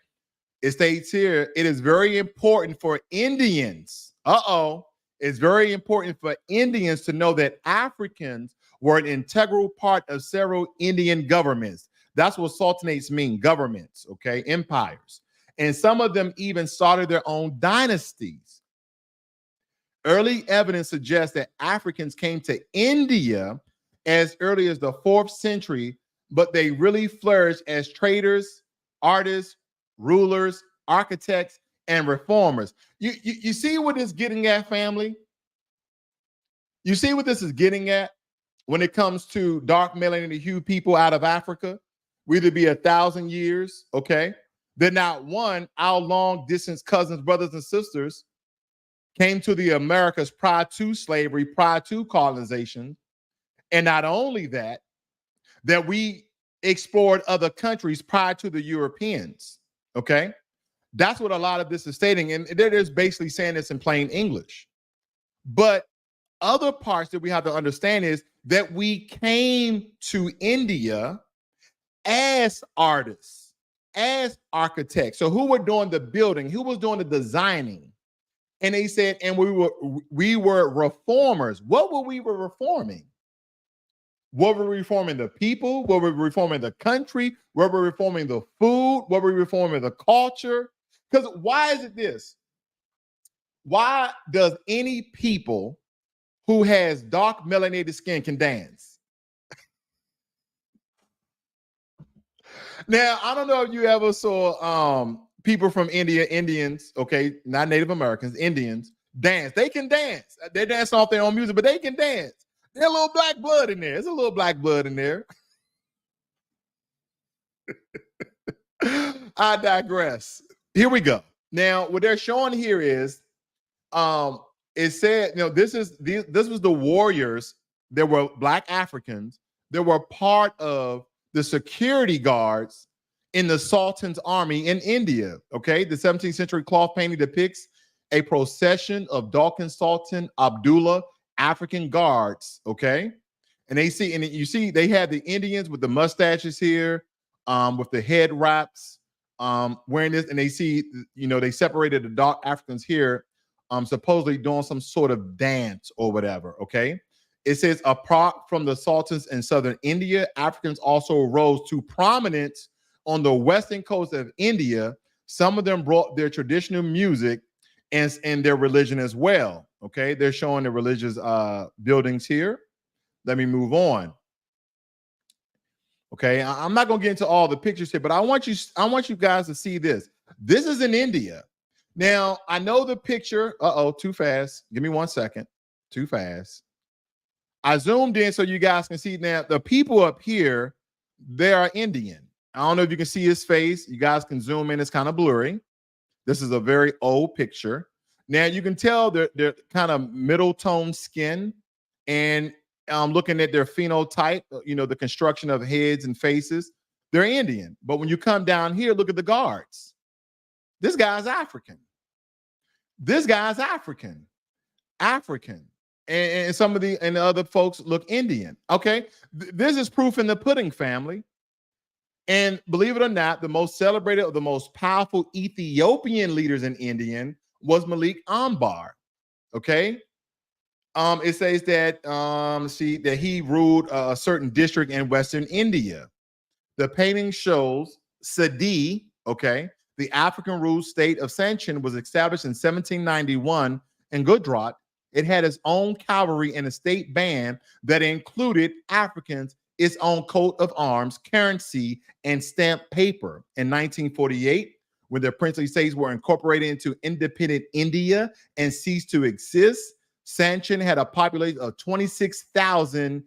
it states here, it is very important for Indians. It's very important for Indians to know that Africans were an integral part of several Indian governments. That's what sultanates mean, governments, okay, empires. And some of them even started their own dynasties. Early evidence suggests that Africans came to India as early as the 4th century, but they really flourished as traders, artists, rulers, architects, and reformers. You see what it's getting at, family? You see what this is getting at when it comes to dark melanated hue people out of Africa? We'd be 1,000 years, okay? Then not one, our long distance cousins, brothers, and sisters came to the Americas prior to slavery, prior to colonization. And not only that, that we explored other countries prior to the Europeans. Okay. That's what a lot of this is stating. And they're just basically saying this in plain English. But other parts that we have to understand is that we came to India as artists, as architects. So who were doing the building? Who was doing the designing? And they said, and we were reformers. What were we reforming? What were we reforming? The people? What were we reforming? The country? What were we reforming? The food? What were we reforming? The culture? Because why is it this? Why does any people who has dark melanated skin can dance? Now, I don't know if you ever saw people from India, Indians, okay, not Native Americans, Indians, dance. They can dance. They dance off their own music, but they can dance. There's a little black blood in there. There's a little black blood in there. I digress. Here we go. Now, what they're showing here is, it said, this was the warriors. There were black Africans. They were part of the security guards in the Sultan's army in India. Okay, the 17th century cloth painting depicts a procession of Dalkin Sultan Abdullah African guards. Okay, and you see they had the Indians with the mustaches here, with the head wraps, wearing this, and they see, they separated the dark Africans here, supposedly doing some sort of dance or whatever. Okay. It says, apart from the sultans in southern India, Africans also rose to prominence on the western coast of India. Some of them brought their traditional music and their religion as well. Okay, they're showing the religious buildings here. Let me move on. Okay, I'm not going to get into all the pictures here, but I want you guys to see this. This is in India. Now, I know the picture. Too fast. Give me 1 second. Too fast. I zoomed in so you guys can see. Now, the people up here, they are Indian. I don't know if you can see his face. You guys can zoom in. It's kind of blurry. This is a very old picture. Now, you can tell they're kind of middle tone skin. And looking at their phenotype, the construction of heads and faces, they're Indian. But when you come down here, look at the guards. This guy's African. This guy's African. And some of the other folks look Indian. Okay. This is proof in the pudding, family. And believe it or not, the most celebrated or the most powerful Ethiopian leaders in Indian was Malik Ambar. Okay. It says that that he ruled a certain district in Western India. The painting shows Sadi, okay, the African ruled state of Sanchin was established in 1791 in Gujarat. It had its own cavalry and a state band that included Africans, its own coat of arms, currency, and stamped paper. In 1948, when the princely states were incorporated into independent India and ceased to exist, Sanchin had a population of 26,000,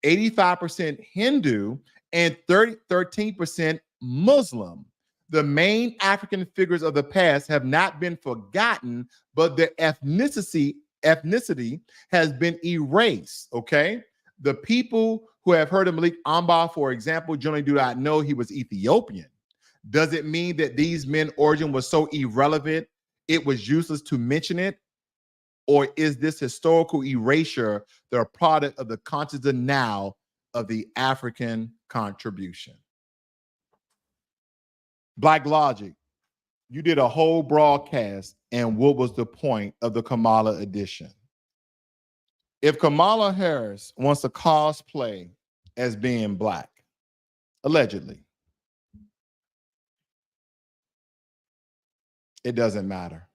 85% Hindu, and 13% Muslim. The main African figures of the past have not been forgotten, but their ethnicity has been erased. Okay. The people who have heard of Malik Ambar, for example, generally do not know he was Ethiopian. Does it mean that these men's origin was so irrelevant it was useless to mention it? Or is this historical erasure the product of the conscious denial of the African contribution? Black Logic, you did a whole broadcast, and what was the point of the Kamala edition? If Kamala Harris wants to cosplay as being black, allegedly, it doesn't matter.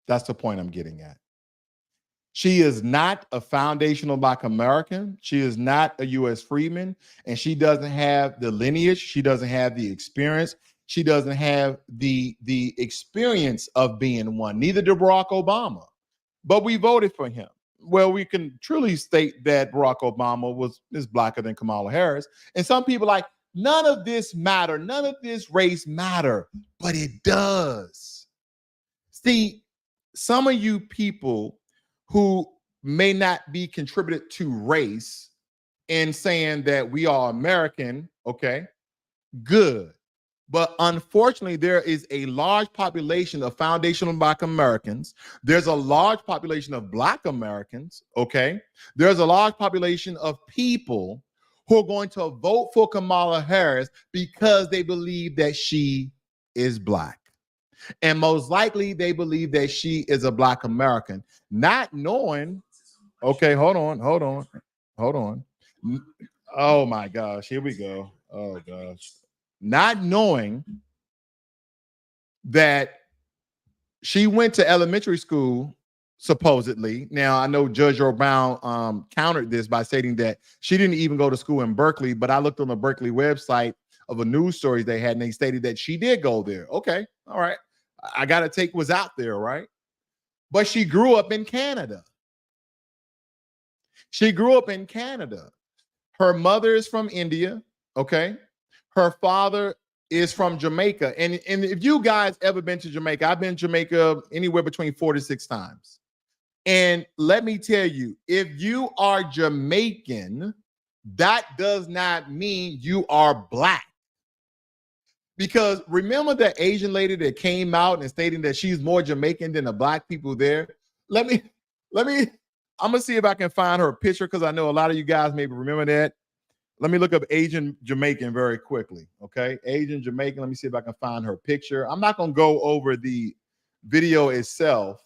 That's the point I'm getting at. She is not a foundational Black American. She is not a U.S. freedman, and she doesn't have the lineage. She doesn't have the experience. She doesn't have the experience of being one. Neither did Barack Obama, but we voted for him. Well, we can truly state that Barack Obama is blacker than Kamala Harris. And some people are like, none of this matter. None of this race matter, but it does. See, some of you people who may not be contributed to race and saying that we are American, okay, good. But unfortunately, there is a large population of foundational Black Americans. There's a large population of Black Americans, okay? There's a large population of people who are going to vote for Kamala Harris because they believe that she is Black. And most likely they believe that she is a Black American, not knowing, okay, hold on. Oh my gosh, here we go. Oh gosh. Not knowing that she went to elementary school, supposedly. Now, I know Judge Earl Brown countered this by stating that she didn't even go to school in Berkeley, but I looked on the Berkeley website of a news stories they had, and they stated that she did go there. Okay, all right. I got to take what's out there, right? But she grew up in Canada. She grew up in Canada. Her mother is from India, okay? Her father is from Jamaica. And if you guys ever been to Jamaica, I've been to Jamaica anywhere between 4 to 6 times. And let me tell you, if you are Jamaican, that does not mean you are Black. Because remember the Asian lady that came out and stating that she's more Jamaican than the Black people there? Let me, I'm gonna see if I can find her picture, because I know a lot of you guys maybe remember that. Let me look up Asian Jamaican very quickly, okay? Asian Jamaican, let me see if I can find her picture. I'm not gonna go over the video itself,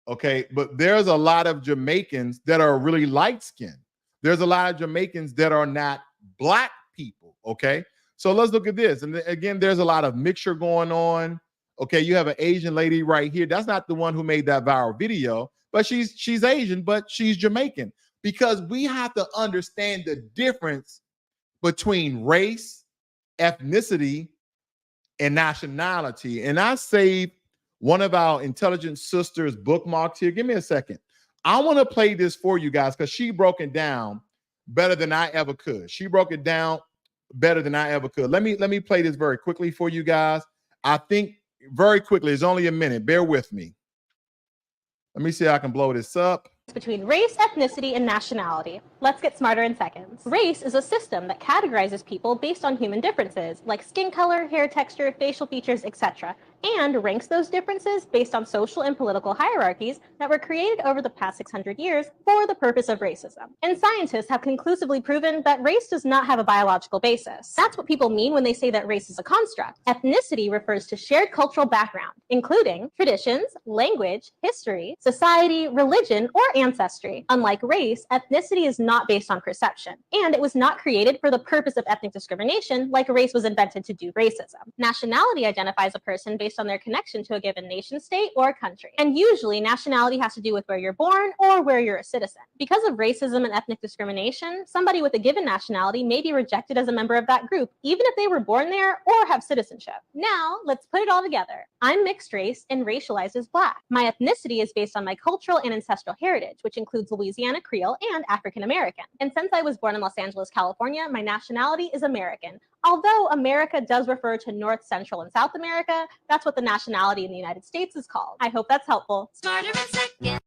okay? But there's a lot of Jamaicans that are really light-skinned. There's a lot of Jamaicans that are not Black people, okay? So let's look at this. And again, there's a lot of mixture going on. Okay, you have an Asian lady right here. That's not the one who made that viral video, but she's Asian, but she's Jamaican. Because we have to understand the difference between race, ethnicity, and nationality. And I saved one of our intelligent sisters bookmarked here. Give me a second. I want to play this for you guys because she broke it down better than I ever could. She broke it down better than I ever could. Let me play this very quickly for you guys. I think very quickly, it's only a minute. Bear with me. Let me see how I can blow this up. Between race, ethnicity, and nationality. Let's get smarter in seconds. Race is a system that categorizes people based on human differences, like skin color, hair texture, facial features, etc., and ranks those differences based on social and political hierarchies that were created over the past 600 years for the purpose of racism. And scientists have conclusively proven that race does not have a biological basis. That's what people mean when they say that race is a construct. Ethnicity refers to shared cultural background, including traditions, language, history, society, religion, or ancestry. Unlike race, ethnicity is not based on perception, and it was not created for the purpose of ethnic discrimination like race was invented to do racism. Nationality identifies a person based on their connection to a given nation state or country, and usually nationality has to do with where you're born or where you're a citizen. Because of racism and ethnic discrimination, somebody with a given nationality may be rejected as a member of that group, even if they were born there or have citizenship. Now, let's put it all together. I'm mixed race and racialized as Black. My ethnicity is based on my cultural and ancestral heritage, which includes Louisiana Creole and African American. And since I was born in Los Angeles, California, my nationality is American. Although America does refer to North, Central, and South America, that's what the nationality in the United States is called. I hope that's helpful. Smarter in seconds.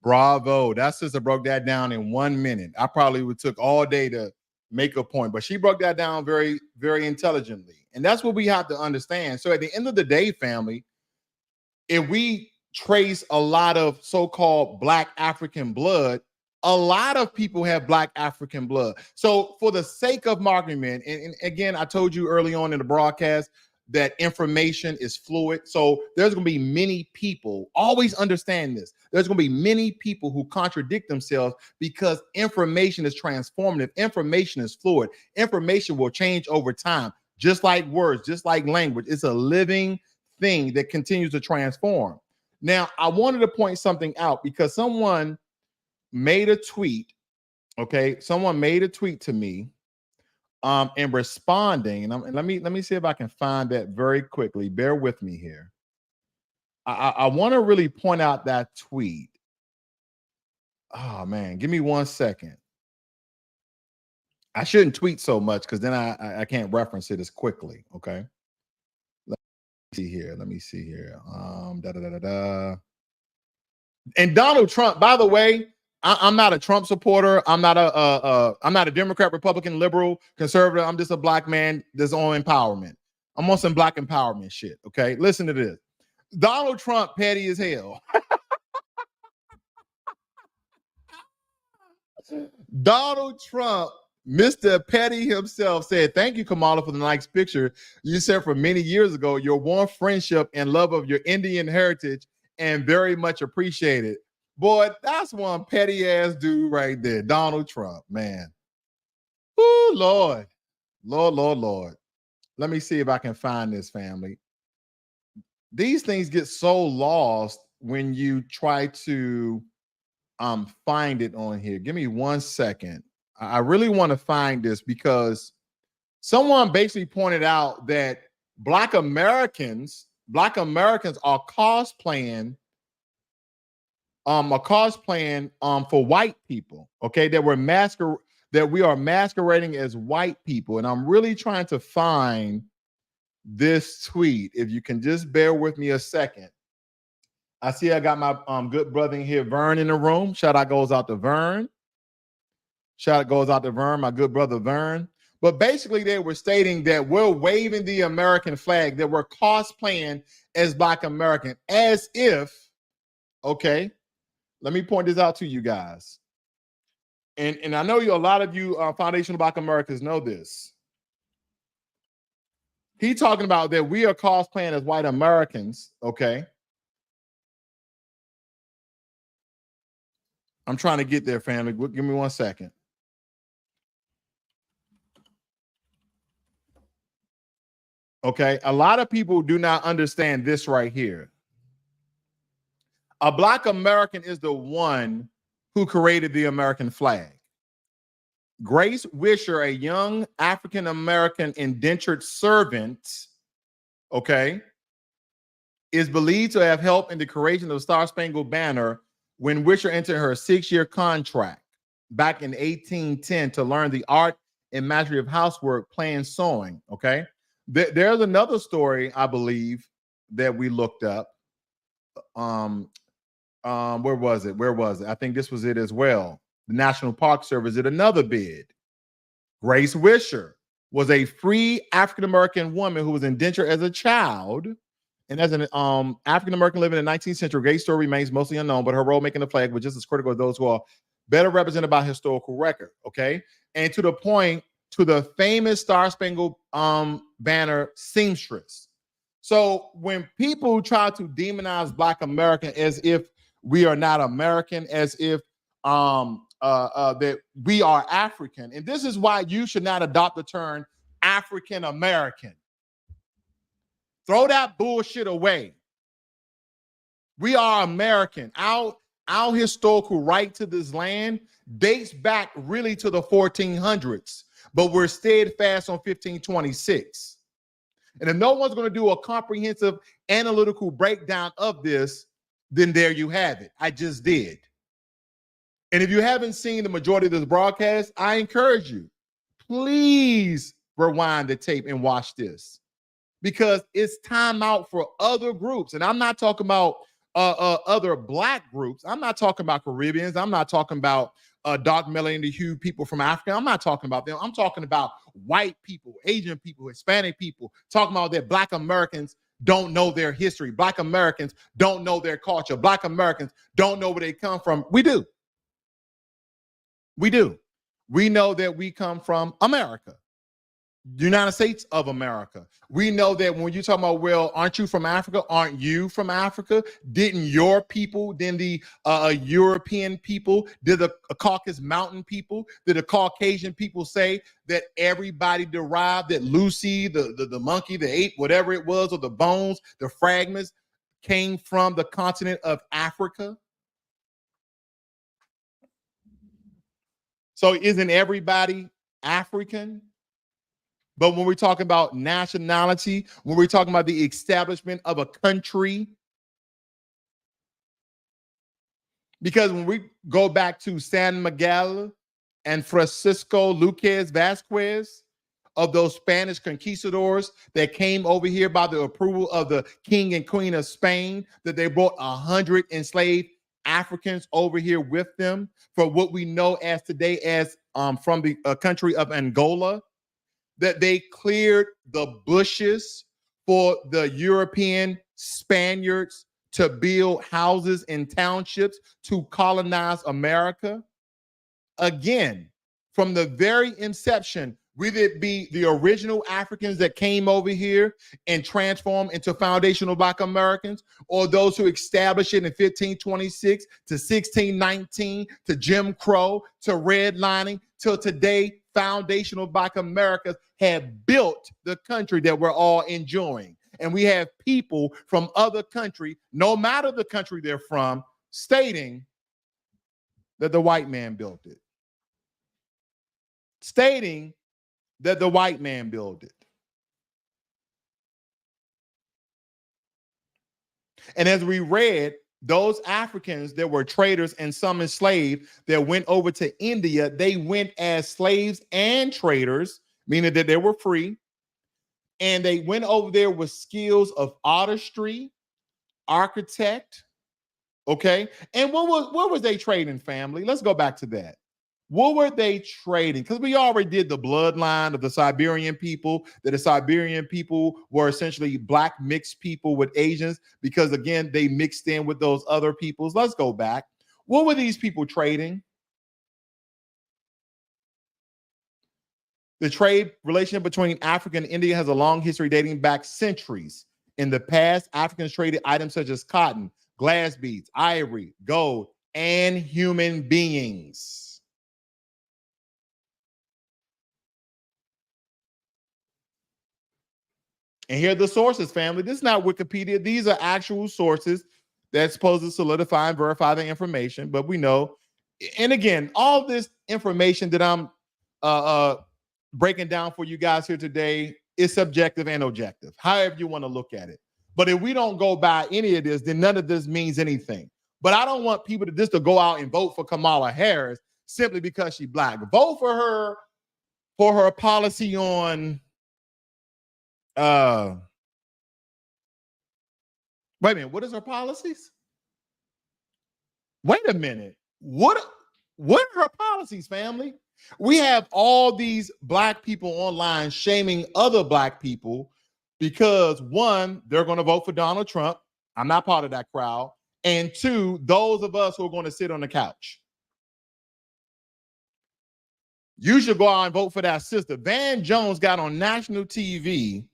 Bravo. That sister broke that down in 1 minute. I probably would took all day to make a point, but she broke that down very, very intelligently. And that's what we have to understand. So at the end of the day, family, if we trace a lot of so-called Black African blood, a lot of people have Black African blood. So for the sake of argument, and again, I told you early on in the broadcast that information is fluid. So there's going to be many people, always understand this. There's going to be many people who contradict themselves because information is transformative. Information is fluid. Information will change over time, just like words, just like language. It's a living thing that continues to transform. Now, I wanted to point something out because someone made a tweet. Okay, someone made a tweet to me and responding, and let me see if I can find that very quickly. Bear with me here. I want to really point out that tweet. Oh man, give me 1 second. I shouldn't tweet so much because then I can't reference it as quickly. Okay. see here. Let me see here. And Donald Trump, by the way, I'm not a Trump supporter. I'm not a Democrat, Republican, liberal, conservative. I'm just a black man that's on empowerment. I'm on some black empowerment shit. Okay, listen to this. Donald Trump, petty as hell. Donald Trump, Mr. Petty himself, said, "Thank you, Kamala, for the nice picture you sent from many years ago. Your warm friendship and love of your Indian heritage, and very much appreciated." Boy, that's one petty ass dude right there, Donald Trump, man. Oh Lord, Lord, Lord, Lord. Let me see if I can find this, family. These things get so lost when you try to find it on here. Give me 1 second. I really want to find this because someone basically pointed out that Black Americans are cosplaying for white people. Okay, that we are masquerading as white people, and I'm really trying to find this tweet. If you can just bear with me a second. I see I got my good brother in here, Vern, in the room. Shout out goes out to Vern. Shout out goes out to Vern, my good brother Vern. But basically, they were stating that we're waving the American flag, that we're cosplaying as Black American, as if, okay, let me point this out to you guys. And I know a lot of you Foundational Black Americans know this. He talking about that we are cosplaying as white Americans, okay? I'm trying to get there, family. Give me 1 second. Okay, a lot of people do not understand this right here. A Black American is the one who created the American flag. Grace Wisher, a young African-American indentured servant, okay, is believed to have helped in the creation of the Star-Spangled Banner when Wisher entered her 6-year contract back in 1810 to learn the art and mastery of housework, playing sewing, okay? There's another story, I believe, that we looked up. Where was it? I think this was it as well. The National Park Service did another bid. Grace Wisher was a free African-American woman who was indentured as a child. And as an African-American living in the 19th century, Grace's story remains mostly unknown, but her role making the flag was just as critical as those who are better represented by historical record, okay? And to the point, to the famous Star-Spangled Banner seamstress. So when people try to demonize Black American as if we are not American, as if that we are African, and this is why you should not adopt the term African American. Throw that bullshit away. We are American. Our historical right to this land dates back really to the 1400s, but we're steadfast on 1526. And if no one's going to do a comprehensive analytical breakdown of this, then there you have it. I just did. And if you haven't seen the majority of this broadcast, I encourage you, please rewind the tape and watch this, because it's time out for other groups. And I'm not talking about other Black groups. I'm not talking about Caribbeans. I'm not talking about dark melanin hue people from Africa. I'm not talking about them. I'm talking about white people, Asian people, Hispanic people, talking about that Black Americans don't know their history. Black Americans don't know their culture. Black Americans don't know where they come from. We do. We do. We know that we come from America, the United States of America. We know that when you talk about, well, aren't you from Africa? Aren't you from Africa? Didn't your people, then the European people, did the Caucasus Mountain people, did the Caucasian people say that everybody derived, that Lucy, the monkey, the ape, whatever it was, or the bones, the fragments came from the continent of Africa? So isn't everybody African? But when we're talking about nationality, when we're talking about the establishment of a country, because when we go back to San Miguel and Francisco Luquez Vasquez, of those Spanish conquistadors that came over here by the approval of the king and queen of Spain, that they brought 100 enslaved Africans over here with them for what we know as today as from the country of Angola, that they cleared the bushes for the European Spaniards to build houses and townships to colonize America. Again, from the very inception, whether it be the original Africans that came over here and transformed into foundational Black Americans, or those who established it in 1526 to 1619 to Jim Crow to redlining till today, foundational Black Americans have built the country that we're all enjoying. And we have people from other country, no matter the country they're from, stating that the white man built it. Stating that the white man built it. And as we read, those Africans that were traders and some enslaved that went over to India, they went as slaves and traders, meaning that they were free. And they went over there with skills of artistry, architect, okay? And what was they trading, family? Let's go back to that. What were they trading? Because we already did the bloodline of the Siberian people, that the Siberian people were essentially Black mixed people with Asians, because again, they mixed in with those other peoples. Let's go back. What were these people trading? The trade relationship between Africa and India has a long history dating back centuries. In the past, Africans traded items such as cotton, glass beads, ivory, gold, and human beings. And here are the sources, family. This is not Wikipedia. These are actual sources that's supposed to solidify and verify the information. But we know, and again, all this information that I'm breaking down for you guys here today is subjective and objective, however you want to look at it. But if we don't go by any of this, then none of this means anything. But I don't want people to just to go out and vote for Kamala Harris simply because she's Black. Vote for her policy on wait a minute, what is her policies? Wait a minute. What are her policies, family? We have all these Black people online shaming other Black people because, one, they're going to vote for Donald Trump. I'm not part of that crowd. And two, those of us who are going to sit on the couch. You should go out and vote for that sister. Van Jones got on national TV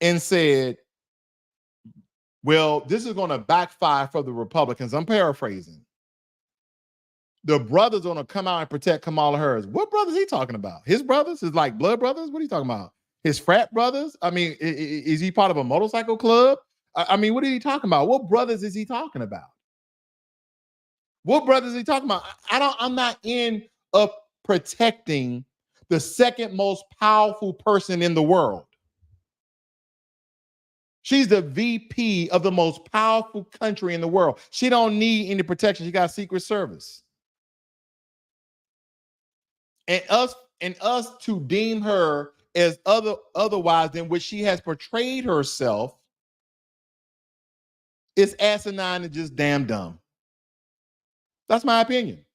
and said, well, this is going to backfire for the Republicans. I'm paraphrasing. The brothers are going to come out and protect Kamala Harris. What brothers is he talking about? His brothers? His like blood brothers? What are you talking about? His frat brothers? I mean, is he part of a motorcycle club? I mean, what are you talking about? What brothers is he talking about? What brothers is he talking about? I'm not in protecting the second most powerful person in the world. She's the VP of the most powerful country in the world. She don't need any protection. She got Secret Service. And us to deem her as otherwise than what she has portrayed herself is asinine and just damn dumb. That's my opinion.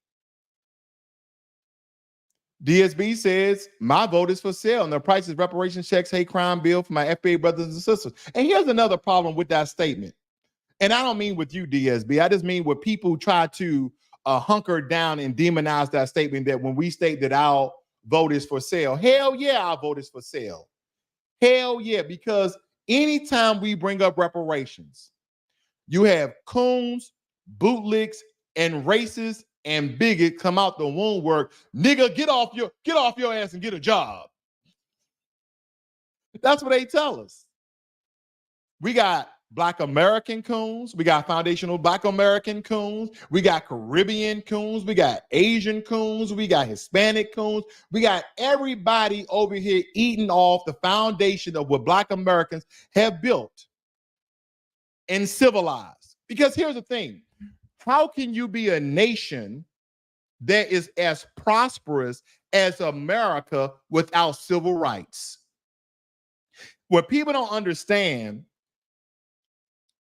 DSB says, my vote is for sale and the price is reparations checks, hate crime bill for my FBA brothers and sisters. And here's another problem with that statement. And I don't mean with you, DSB. I just mean with people who try to hunker down and demonize that statement that when we state that our vote is for sale, hell yeah, our vote is for sale. Hell yeah, because anytime we bring up reparations, you have coons, bootlicks, and racists and bigots come out the woundwork. Nigga, get off your ass and get a job. That's what they tell us. We got Black American coons. We got foundational Black American coons. We got Caribbean coons. We got Asian coons. We got Hispanic coons. We got everybody over here eating off the foundation of what Black Americans have built and civilized. Because here's the thing. How can you be a nation that is as prosperous as America without civil rights. What people don't understand,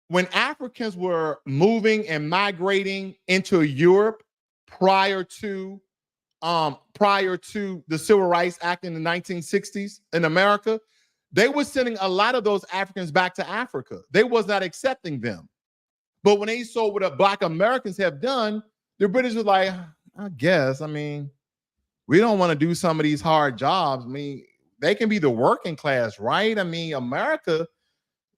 when Africans were moving and migrating into Europe prior to the Civil Rights Act in the 1960s in America, they were sending a lot of those Africans back to Africa. They was not accepting them. But when they saw what the Black Americans have done, the British was like, I guess, I mean, we don't want to do some of these hard jobs. I mean, they can be the working class, right? I mean, America,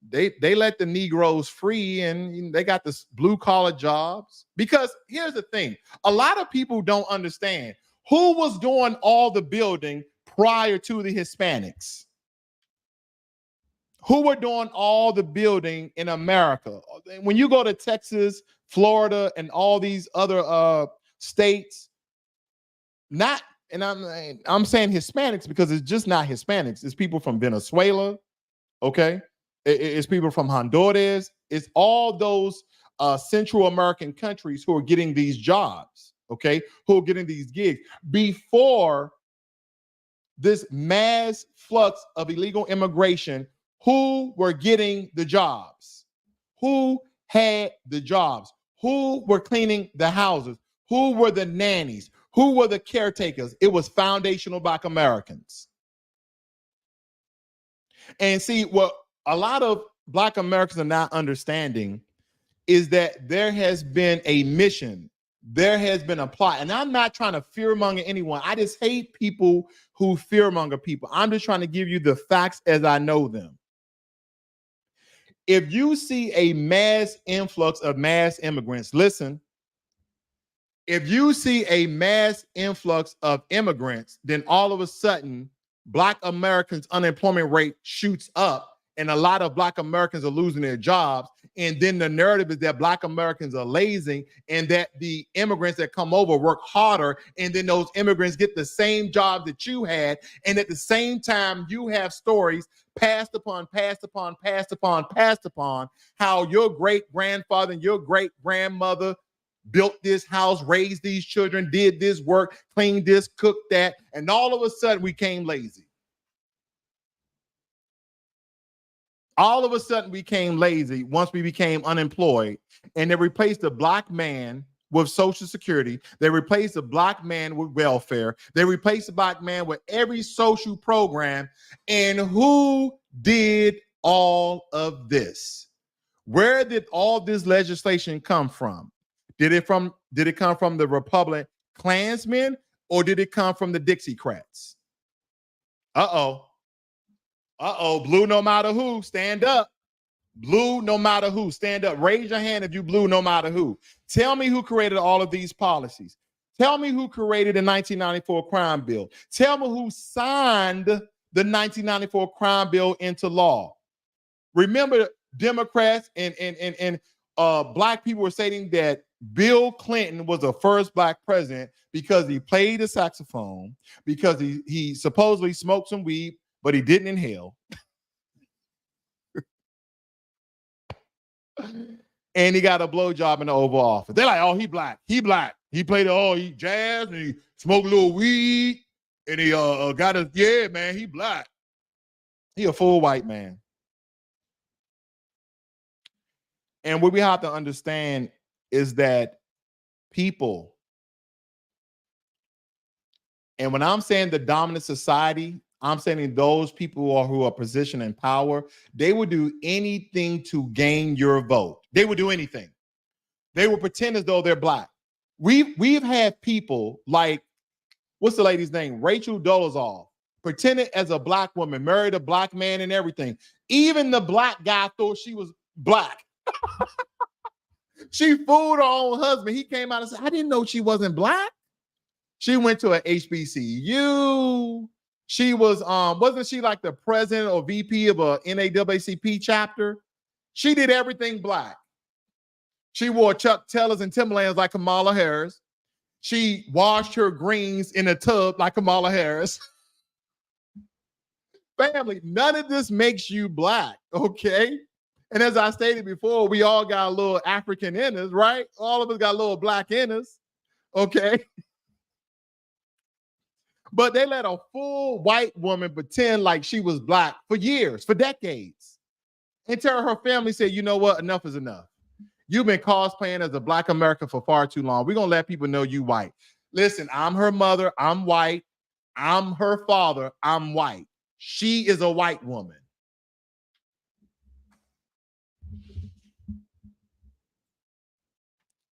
they let the Negroes free and they got this blue collar jobs. Because here's the thing, a lot of people don't understand who was doing all the building prior to the Hispanics. Who were doing all the building in America? When you go to Texas, Florida, and all these other states, not, and I'm saying Hispanics because it's just not Hispanics. It's people from Venezuela, okay? It's people from Honduras. It's all those Central American countries who are getting these jobs, okay? Who are getting these gigs before this mass flux of illegal immigration. Who were getting the jobs? Who had the jobs? Who were cleaning the houses? Who were the nannies? Who were the caretakers? It was foundational Black Americans. And see, what a lot of Black Americans are not understanding is that there has been a mission. There has been a plot. And I'm not trying to fearmonger anyone. I just hate people who fearmonger people. I'm just trying to give you the facts as I know them. If you see a mass influx of mass immigrants, listen, if you see a mass influx of immigrants, then all of a sudden, Black Americans' unemployment rate shoots up and a lot of Black Americans are losing their jobs. And then the narrative is that Black Americans are lazy and that the immigrants that come over work harder. And then those immigrants get the same job that you had. And at the same time, you have stories passed upon how your great grandfather and your great grandmother built this house, raised these children, did this work, cleaned this, cooked that. And all of a sudden we became lazy. All of a sudden we became lazy once we became unemployed, and they replaced the Black man with Social Security. They replaced the Black man with welfare. They replaced the Black man with every social program. And who did all of this? Where did all this legislation come from? Did it come from the Republican Klansmen, or did it come from the Dixiecrats? Blue no matter who, stand up. Blue no matter who, stand up. Raise your hand if you blue no matter who. Tell me who created all of these policies. Tell me who created the 1994 crime bill. Tell me who signed the 1994 crime bill into law. Remember, Democrats and Black people were saying that Bill Clinton was the first Black president because he played the saxophone, because he supposedly smoked some weed, but he didn't inhale. And he got a blowjob in the Oval Office. They're like, oh, he black. He black. He played he jazz and he smoked a little weed and he got a, yeah, man, he black. He a full white man. And what we have to understand is that people, and when I'm saying the dominant society, I'm saying those people who are positioned in power, they would do anything to gain your vote. They would do anything. They would pretend as though they're Black. We've had people like, what's the lady's name? Rachel Dolezal, pretended as a Black woman, married a Black man and everything. Even the Black guy thought she was Black. She fooled her own husband. He came out and said, I didn't know she wasn't Black. She went to a HBCU. She was, wasn't she like the president or VP of a NAACP chapter? She did everything Black. She wore Chuck Taylors and Timberlands like Kamala Harris. She washed her greens in a tub like Kamala Harris. Family, none of this makes you Black, okay? And as I stated before, we all got a little African in us, right? All of us got a little Black in us, okay? But they let a full white woman pretend like she was black for years, for decades, until her family said, you know what, enough is enough. You've been cosplaying as a black American for far too long. We're going to let people know you white. Listen, I'm her mother. I'm white. I'm her father. I'm white. She is a white woman.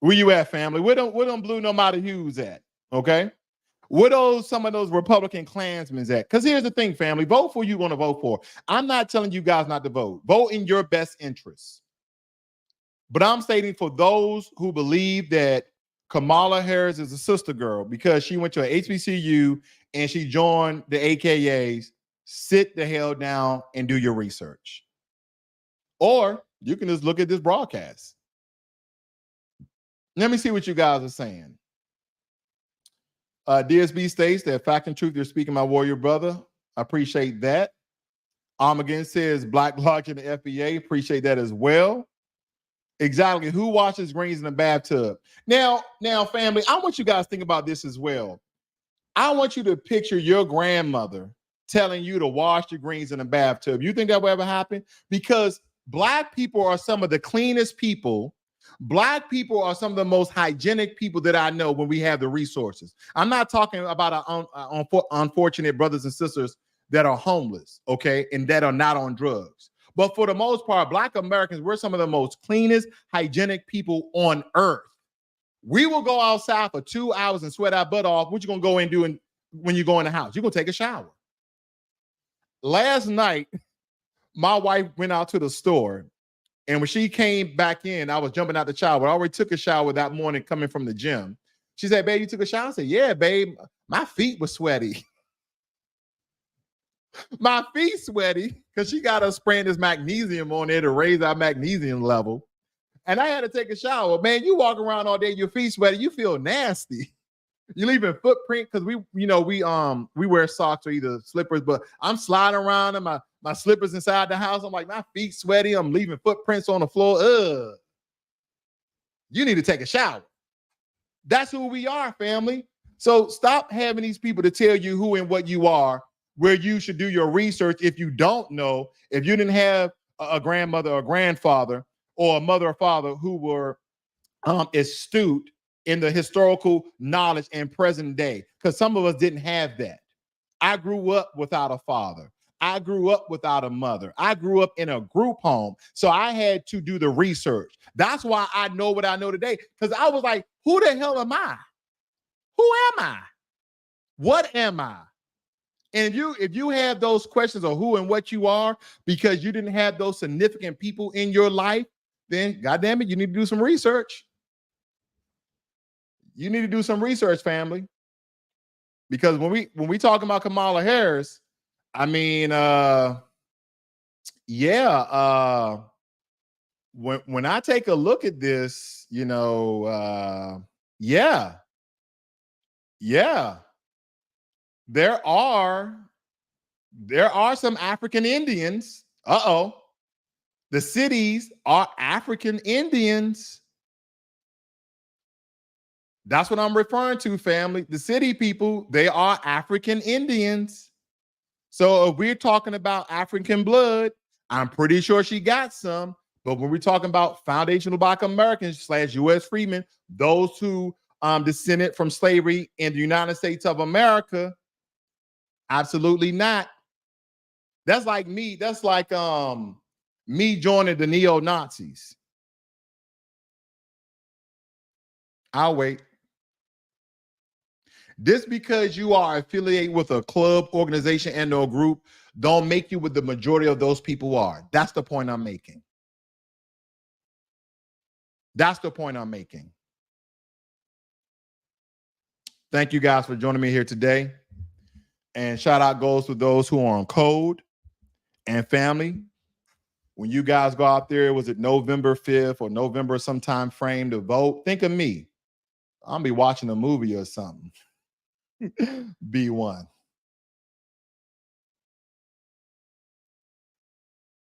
Where you at, family? Where them blue no matter who's at? Okay. Where some of those Republican Klansmen at? Because here's the thing, family. Vote for who you want to vote for. I'm not telling you guys not to vote. Vote in your best interests. But I'm stating for those who believe that Kamala Harris is a sister girl because she went to a HBCU and she joined the AKAs, sit the hell down and do your research. Or you can just look at this broadcast. Let me see what you guys are saying. DSB states that fact and truth, you're speaking, my warrior brother. I appreciate that. Armageddon says black logic in the FBA. Appreciate that as well. Exactly. Who washes greens in the bathtub? Now, family, I want you guys to think about this as well. I want you to picture your grandmother telling you to wash your greens in the bathtub. You think that will ever happen? Because black people are some of the cleanest people. Black people are some of the most hygienic people that I know when we have the resources. I'm not talking about our unfortunate brothers and sisters that are homeless, okay, and that are not on drugs. But for the most part, black Americans, we're some of the most cleanest, hygienic people on earth. We will go outside for 2 hours and sweat our butt off. What you gonna go and do when you go in the house? You're gonna take a shower. Last night, my wife went out to the store, and when she came back in, I was jumping out the shower. I already took a shower that morning coming from the gym. She said, babe, you took a shower? I said, yeah, babe. My feet were sweaty. My feet sweaty because she got us spraying this magnesium on there to raise our magnesium level. And I had to take a shower. Man, you walk around all day, your feet sweaty, you feel nasty. You leaving footprint because we wear socks or either slippers, but I'm sliding around in my slippers inside the house. I'm like, my feet sweaty. I'm leaving footprints on the floor. You need to take a shower. That's who we are, family. So stop having these people to tell you who and what you are, where you should do your research if you don't know, if you didn't have a grandmother or grandfather or a mother or father who were astute in the historical knowledge and present day, because some of us didn't have that. I grew up without a father. I grew up without a mother. I grew up in a group home. So I had to do the research. That's why I know what I know today, because I was like, who the hell am I? Who am I? What am I? And if you have those questions of who and what you are because you didn't have those significant people in your life, then goddamn it, you need to do some research. You need to do some research, family. Because when we talking about Kamala Harris, I mean, when I take a look at this, there are some African Indians. The cities are African Indians. That's what I'm referring to, family. The city people, they are African Indians. So if we're talking about African blood, I'm pretty sure she got some. But when we're talking about foundational Black Americans / U.S. freedmen, those who descended from slavery in the United States of America, absolutely not. That's like me. That's like me joining the neo-Nazis. I'll wait. Just because you are affiliated with a club, organization, and or group, don't make you what the majority of those people are. That's the point I'm making. That's the point I'm making. Thank you guys for joining me here today. And shout out goes to those who are on code and family. When you guys go out there, was it November 5th or November sometime frame to vote? Think of me. I'll be watching a movie or something. Be one.